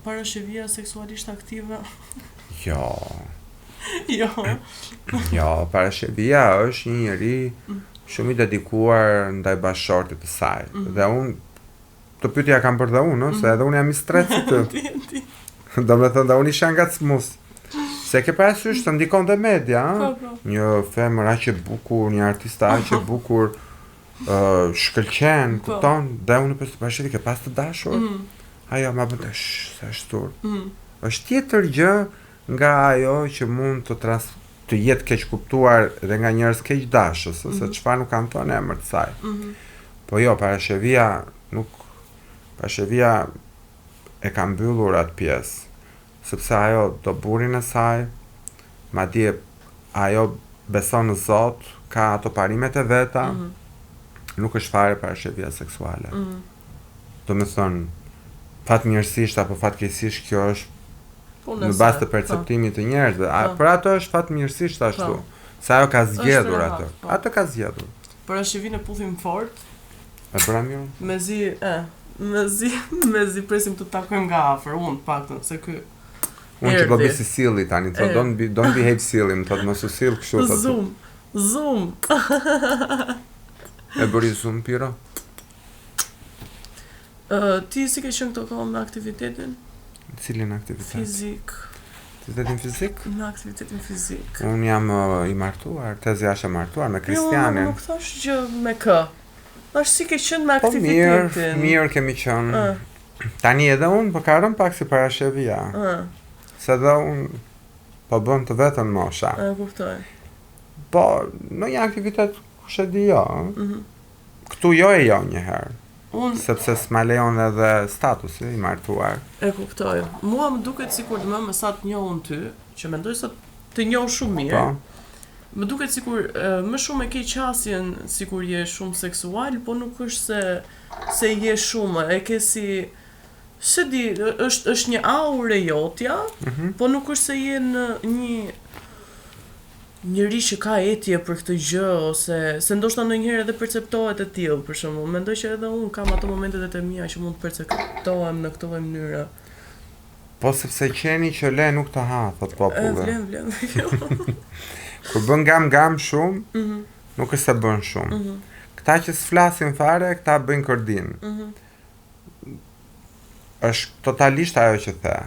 parashevia seksualisht aktive? Jo. Jo. Jo, parashevia është një njeri shumë i dedikuar ndaj bashkëshortit të saj. Dhe unë të pyetja kam bërë dhe unë, se edhe unë jam i stret si të. Domethënë dhe unë isha ngacmus. Se ke parasysh të ndikon dhe media, Po. një femër aq e bukur, një artist aq e bukur, shkëlqen, Po. kupton? Dhe unë për parashevi ke pas të dashur. Ajo ma bën të sa shtur. Është tjetër gjë nga ajo që mund të jetë keq kuptuar dhe nga njerëz keq dashës, ose çfarë nuk kanë thënë emër të saj. Po jo, parashevia e ka mbyllur atë pjesë, sepse ajo do burin e saj, madje ajo beson në Zot, ka ato parimet e veta, nuk është fare parashevia seksuale. Domethënë, fatmirësisht apo fatkeqësisht kjo është në bazë të perceptimit të njerëzve. Për ato është fatmirësisht ashtu. Se ajo ka zgjedhur atë. Atë ka zgjedhur. Parashevin e puthim fort. E bëra mirë? Mezi presim të takojmë nga afër, unë paktën se ky. Unë që do bëj si silli tani, don't behave silly, më thotë mos u sill kështu thotë. Zoom. E bëri zoom piro? Ti si ke qenë këto kohë me aktivitetin? Cilin aktivitet? Fizik. Aktivitetin fizik? Me aktivitetin fizik. Unë jam i martuar, tezja është e martuar me Kristianin. Jo, nuk thash gjë me kë. Thash si ke qenë me aktivitetin. Po mirë kemi qenë. Tani edhe unë po ka rënë pak si parashevia. Se dhe unë po bën të vetën mosha. E kuptoj. Po, në një aktivitet kush e di jo. Këtu jo e jo njëherë. Sepse s'ma lejon edhe statusi i martuar. E kuptoj. Mua më duket sikur më sa të njohun ty, që mendoj se të njoh shumë mirë. Po. Më duket sikur më shumë e ke qasjen sikur je shumë seksual, po nuk është se je shumë, e ke si se di, është një aurë e jotja, po nuk është se je në një njëri që ka etje për këtë gjë, ose se ndoshta ndonjëherë edhe perceptohet e tillë, për shembull. Mendoj që edhe unë kam ato momentet e mia që mund të perceptohem në këtë mënyrë. Po sepse qeni që le nuk të ha, thot populli. Vlen. Kur bën gam shumë, nuk është se bën shumë. Këta që s'flasin fare, këta bëjnë kordin. Është totalisht ajo që the.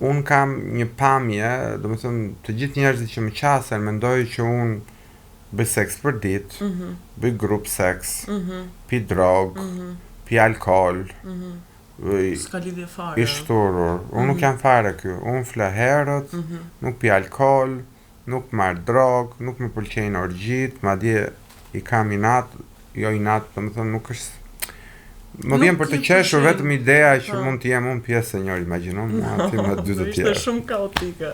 Unë kam një pamje, do më thënë, të gjithë njerëzit që më qasen, mendoj që unë bëj seks për ditë, bëj grup seks, pi drog, pi alkohol, s'ka lidhje fare. I shturur. Unë nuk jam fare kjo. Unë fle herët, nuk pi alkohol, nuk marr drog, nuk më pëlqejnë orgjit, madje i kam inat, jo inat, do më thënë, nuk është. Më vjen për të qeshur vetëm ideja që mund të jem unë pjesë e njëri, imagjinon, aty me dy të tjerë. Ishte shumë kaotike.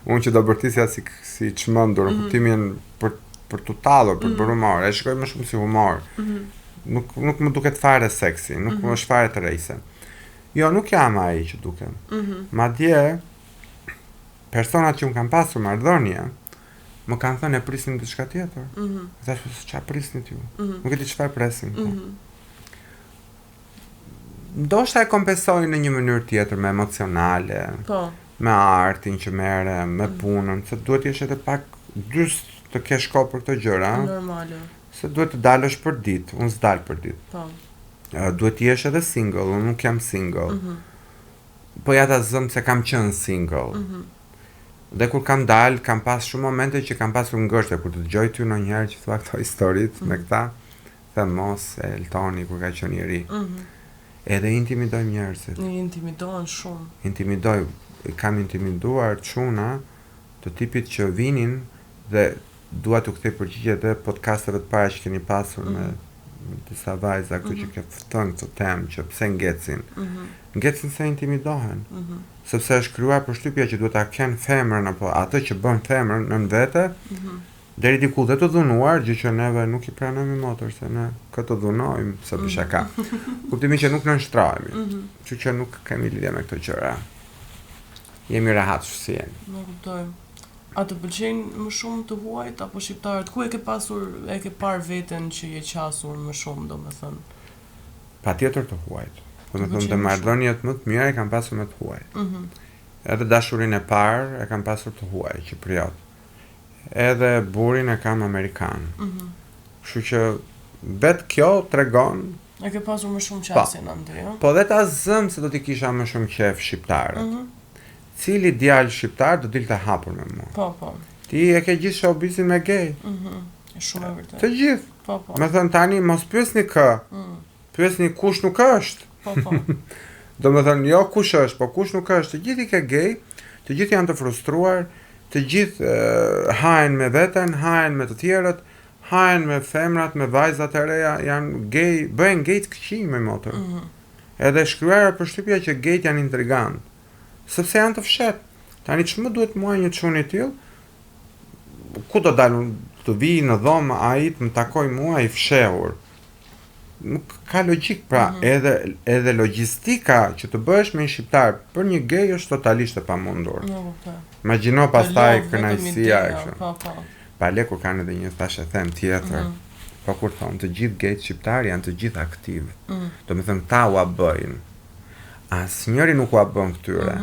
Unë që do bërtisja si çmendur, kuptimin për të tallur, për bërë humor, e shikoj më shumë si humor. Nuk më duket fare seksi, nuk më është fare të rejse. Jo, nuk jam ai që dukem. Madje personat që më kanë pasur marrëdhënie, më kanë thënë e prisnin diçka tjetër. Thash, ç'a prisnit ju? Nuk e di çfarë presin. Ndoshta e kompensoj në një mënyrë tjetër, me emocionale, me artin që mere, me punën, se duhet jesh edhe pak dyst të kesh kohë për këto gjëra. Normale. Se duhet të dalësh për ditë, unë s'dal për ditë. Po. Duhet të jesh edhe single, unë nuk jam single. Po ja ta zëm se kam qenë single. Dhe kur kam dalë, kam pas shumë momente që kam pasur ngërshte, kur të dëgjoj ty ndonjëherë që thua këto historitë me këta, them mos e Eltoni kur ka qenë i ri. Edhe intimidoj njerëzit. Intimidohen shumë. Kam intimiduar çuna të tipit që vinin dhe dua t'u kthej përgjigje edhe podcasteve të para që keni pasur me disa vajza këtu që thënë këtë temë që pse ngecin. Ngecin se intimidohen. Sepse është krijuar përshtypja që duhet ta kenë femrën apo atë që bën femrën nën vete deri diku dhe të dhunuar, gjë që neve nuk i pranojmë motor, se ne këtë dhunojmë, se për shaka. Kuptimi që nuk nënshtrohemi, që nuk kemi lidhje me këto gjëra. Jemi rehatsh si jemi. Nuk kuptoj. A të pëlqejnë më shumë të huajt apo shqiptarët? Ku e ke parë veten që je qasur më shumë, domethënë? Patjetër të huajt. Domethënë të marrëdhëniet më të mira e kam pasur me të huaj. Edhe dashurinë e parë e kam pasur të huaj, Kipriot. Edhe burin e kam amerikan. Kështu që vetë kjo tregon. E ke pasur më shumë qasjen andaj, jo? Po dhe ta zëm se do t'i kisha më shumë qef shqiptarët. Cili djalë shqiptar do dilte hapur me mua. Po. Ti e ke gjithë showbizin me gay. Shumë e vërtetë. Të gjithë. Po. Me thënë tani mos pyesni kë. Pyesni kush nuk është. Po. Do me thënë jo kush është, po kush nuk është. Të gjithë i ke gay, të gjithë janë të frustruar, të gjithë hahen me veten, hahen me të tjerët, hahen me femrat, me vajzat e reja, janë gay, bëhen gay të këqij me motor. Edhe shkruara përshtypja që gay janë intrigant. Sepse janë të fshet. Tani ç'më duhet mua një çun i tillë? Ku do dalë të vi në dhomë ai të më takoj mua i fshehur? Nuk ka logjik, pra, edhe logjistika që të bëhesh me një shqiptar për një gay është totalisht e pamundur. Imagjino pastaj kënaqësia e kështu. Pa le kur kanë edhe një thashë them tjetër. Po kur thon të gjithë gay shqiptar janë të gjithë aktiv. Domethënë ta ua bëjnë. Asnjëri nuk ua bën këtyre.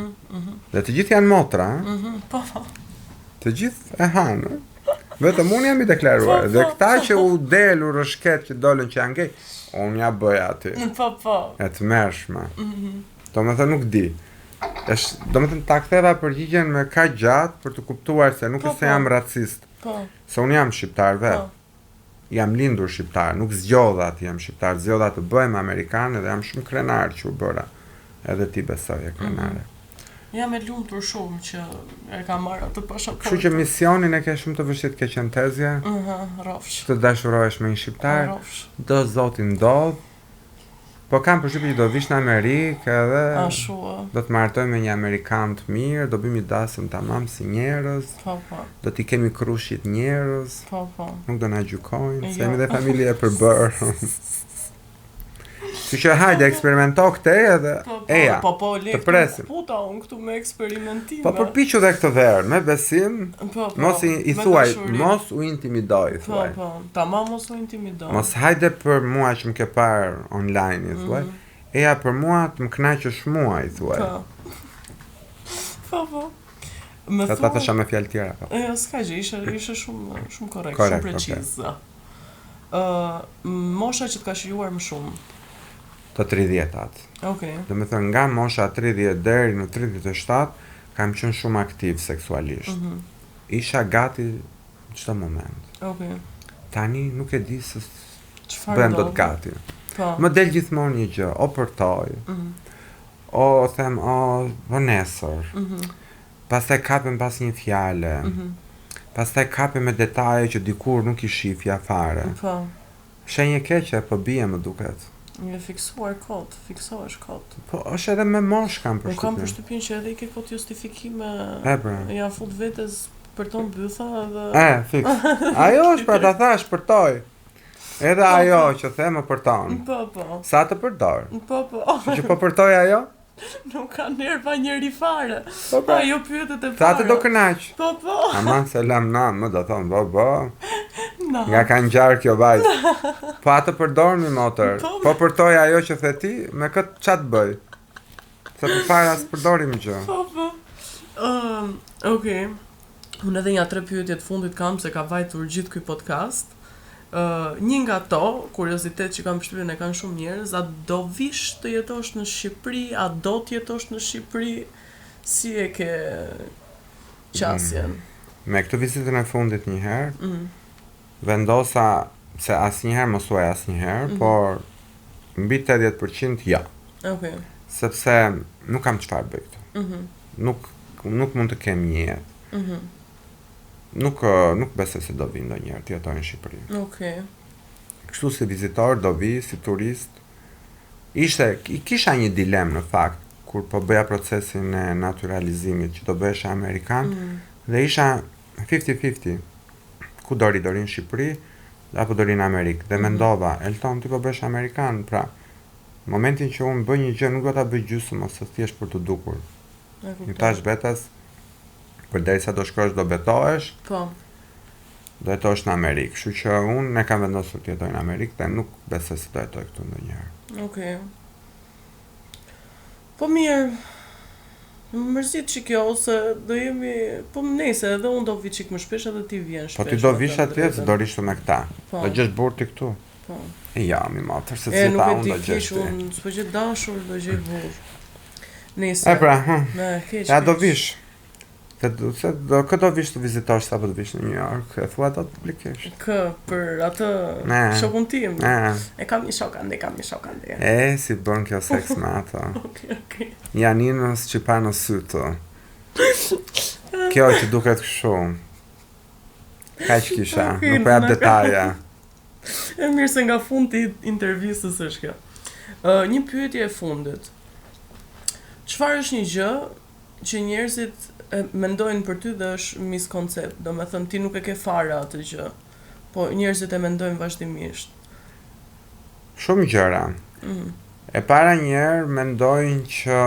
Dhe të gjithë janë motra, Po. Të gjithë e hanë. Vetëm unë jam i deklaruar. Dhe këta që u delu rëshket që dolën që janë gay, unë ja bëj aty. Po. E të mërshme. Do me thë nuk di. Do me thë ta ktheva përgjigjen me ka gjatë për të kuptuar se nuk është se jam racist. Se unë jam shqiptar vetë. Jam lindur shqiptar, nuk zgjodha të jam shqiptar, zgjodha të bëhem amerikan dhe jam shumë krenar që u bëra. Edhe ti besoj e krenare. Jam e lumtur shumë që e kam marrë atë pasaportë. Kështu që misionin e ke shumë të vështirë, ke qenë tezja. Rrofsh. Të dashurohesh me një shqiptar. Rrofsh. Do zoti ndodh. Po kam përshtypjen që do vish në Amerikë edhe Ashtu. do të martoj me një amerikan të mirë, do bëjmë dasëm tamam si njerëz. Po. Do t'i kemi krushit njerëz. Po. Nuk do na gjykojnë, se Jo. jemi dhe familje e përbërë. Që hajde eksperimento këte edhe eja, të presim. Puta unë këtu me eksperimentime. Po përpiqu dhe këtë verë, me besim, mos i thuaj, mos u intimidoj, thuaj. Po, tamam mos u intimidoj. Mos hajde për mua që më ke parë online, i thuaj. Eja për mua të më kënaqësh mua, i thuaj. Po. Ta thësha me fjalë tjera. Po. Jo, s'ka gjë, ishe shumë korrekt, Korrekt, shumë preciz. Mosha që të ka shijuar më shumë. Të 30-at. Okej. Do me thënë nga mosha 30 deri në 37 kam qenë shumë aktiv seksualisht. Isha gati çdo moment. Okej. Tani nuk e di se Çfarë bëhem dot gati. Po. Më del gjithmonë një gjë, o përtoj. O them o nesër. Pastaj kapem pas një fjale. Pastaj kapem me detaje që dikur nuk i shifja fare. Po. Shenje keqe, po bie më duket. Një fiksohesh kot. Po është edhe me mosh kam Unë kam përshtypjen. përshtypjen që edhe i ke kot justifikime. Pra. Ja fut vetes për ton bytha edhe Fiks. Ajo është pra ta thash përtoj. Edhe ajo që them përton. Po. Sa të përdor? Po. Që po përtoj ajo? Nuk ka nerva njëri fare. Po pra. Ajo pyetet e Sa fare. të do kënaq? Po. Aman selam na, më do thon bo. Na. Nga kanë gjarë kjo vajzë. Po atë përdor mi motor. Po përtoj ajo që the ti, me këtë çat bëj. Se për para s'përdorim gjë. Po. Okej. Unë edhe një 3 pyetje të fundit kam se ka vajtur gjithë ky podcast. Një nga to, kuriozitet që kam përshtypjen e kanë shumë njerëz, a do vish të jetosh në Shqipëri, a do të jetosh në Shqipëri, si e ke qasjen? Me këtë vizitën e fundit një herë, vendosa se asnjëherë mos thuaj asnjëherë, por mbi 80% ja. Okej. Sepse nuk kam çfarë bëj këtu. Nuk mund të kem një jetë. Nuk besoj se do vi ndonjëherë të jetoj në Shqipëri. Okej. Kështu si vizitor do vi, si turist. Kisha një dilemë në fakt, kur po bëja procesin e naturalizimit që do bëhesha amerikan, dhe isha 50-50. ku do ri në Shqipëri, apo do ri në Amerikë. Dhe mendova, Elton, ti po bësh Amerikan, pra, momentin që unë bëj një gjë, nuk do ta bëj gjysmë ose thjesht për të dukur. Një tash vetes, përderisa do shkosh do betohesh, Po. do jetosh në Amerikë. Kështu që unë e kam vendosur të jetoj në Amerikë dhe nuk besoj se do jetoj këtu ndonjëherë. Okej. Po mirë, më mërzit që kjo, ose do jemi, po nëse edhe unë do vi qik më shpesh edhe ti vjen shpesh. Po ti do vish atje, se do rishtu me këta. Po. Do gjesh burr ti këtu. Po. E ja, mi matër, se E si nuk ta e unë di do gjesh kish, ti. unë s'po gjej dashur, do gjej burr. Nëse. E pra, Me keq. ja do keq. vish. Këtë do vish të vizitosh sa po të vish në New York, e thua do të blikisht. Për atë Ne. shokun tim. E, E kam një shokande. si bën kjo seks me ato. Okej. Janinës që pa në sytë. Kjo që duket kështu. Kaq kisha, Okej, nuk po jap na ka- detaje. E mirë se nga fundi i intervistës është kjo. Një pyetje e fundit. Çfarë është një gjë që njerëzit e mendojnë për ty dhe është miskoncept? Do me thënë ti nuk e ke fare atë gjë, po njerëzit e mendojnë vazhdimisht. Shumë gjëra. Mhm. E para njerë mendojnë që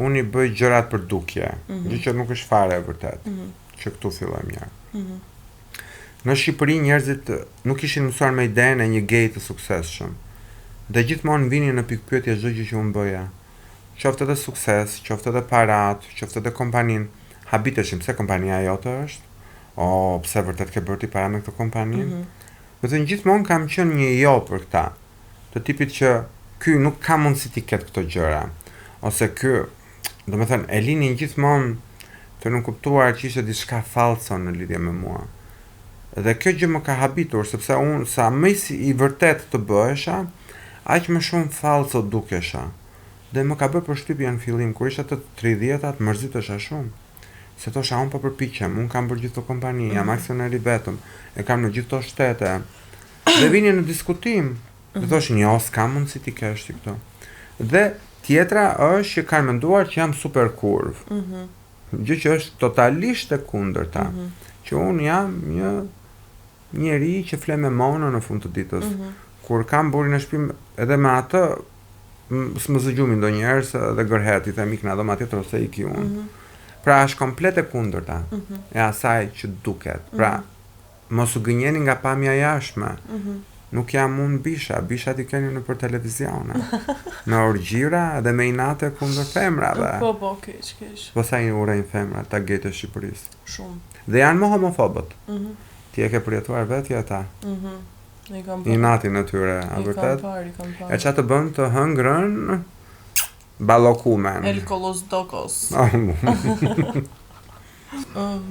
unë i bëj gjërat për dukje, gjë që nuk është fare e vërtet, që këtu fillojmë mirë. Mhm. Në Shqipëri njerëzit nuk ishin mësuar me idenë e një gay të suksesshëm. Dhe gjithmonë vinin në pikpyetje çdo gjë që unë bëja. Qoftë edhe sukses, qoftë edhe parat, qoftë edhe kompaninë. Habiteshim pse kompania jote është? O, pse vërtet ke bërë ti para me këtë kompaninë? Do të thënë gjithmonë kam qenë një jo për këta. Të tipit që ky nuk ka mundësi ti ketë këto gjëra. Ose ky, do me thënë, e linin gjithmonë të nuk kuptuar që ishte diçka falso në lidhje me mua. Dhe kjo gjë më ka habitur, sepse unë sa më i vërtet të bëhesha, aq më shumë falso dukesha. Dhe më ka bërë përshtypje në fillim, kur isha të 30-at, mërzitesha shumë. Se thosha, unë po përpiqem, unë kam bërë gjithë të kompani, jam aksioneri vetëm, e kam në gjithë të shtete. Dhe vini në diskutim, dhe thoshin, jo, s'ka mundësi ti kesh ti këto. Dhe tjetra është që kanë menduar që jam super kurv. Gjë që është totalisht e kundërta. Që unë jam një njeri që fle me mono në fund të ditës. Kur kam burin e shtëpim edhe me atë, s'më zëgjumi ndonjëherë se edhe gërhet i them ikna do ma tjetër ose iki unë. Pra është komplet e kundërta e asaj që duket. Pra, mos u gënjeni nga pamja jashtme. Nuk jam unë bishat i keni në për televizione. Me orgjira dhe me inate kundër femrave. Po, keq. Po sa i urejnë femra, ta gejtë e Shqipërisë. Shumë. Dhe janë më homofobët. Ti e ke përjetuar vetë ata. I kam Inatin e tyre, a vërtet? I kam parë. E që të bën të hëngrën ballokumen. El Kolos Dokos.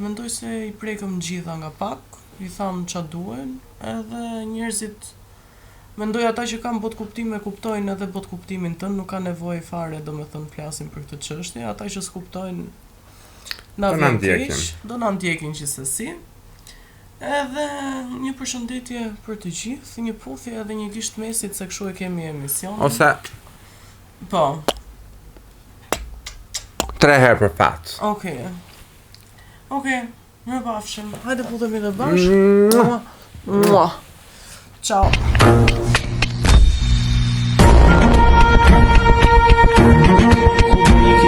Mendoj se i prekëm gjitha nga pak, i tham qa duen, edhe njerëzit mendoj ata që kanë bot kuptime kuptojnë edhe bot kuptimin tënë, nuk ka nevojë fare, do me thënë flasin për këtë çështje, ata që s'kuptojnë na vjen keq, do na ndjekin gjithsesi. Edhe një përshëndetje për të gjithë, një puthje edhe një gisht mesit se kështu e kemi emisionin. Ose Po. 3 herë për fat. Okej, më pafshim. Hajde putemi dhe bashkë. Mua. Ciao.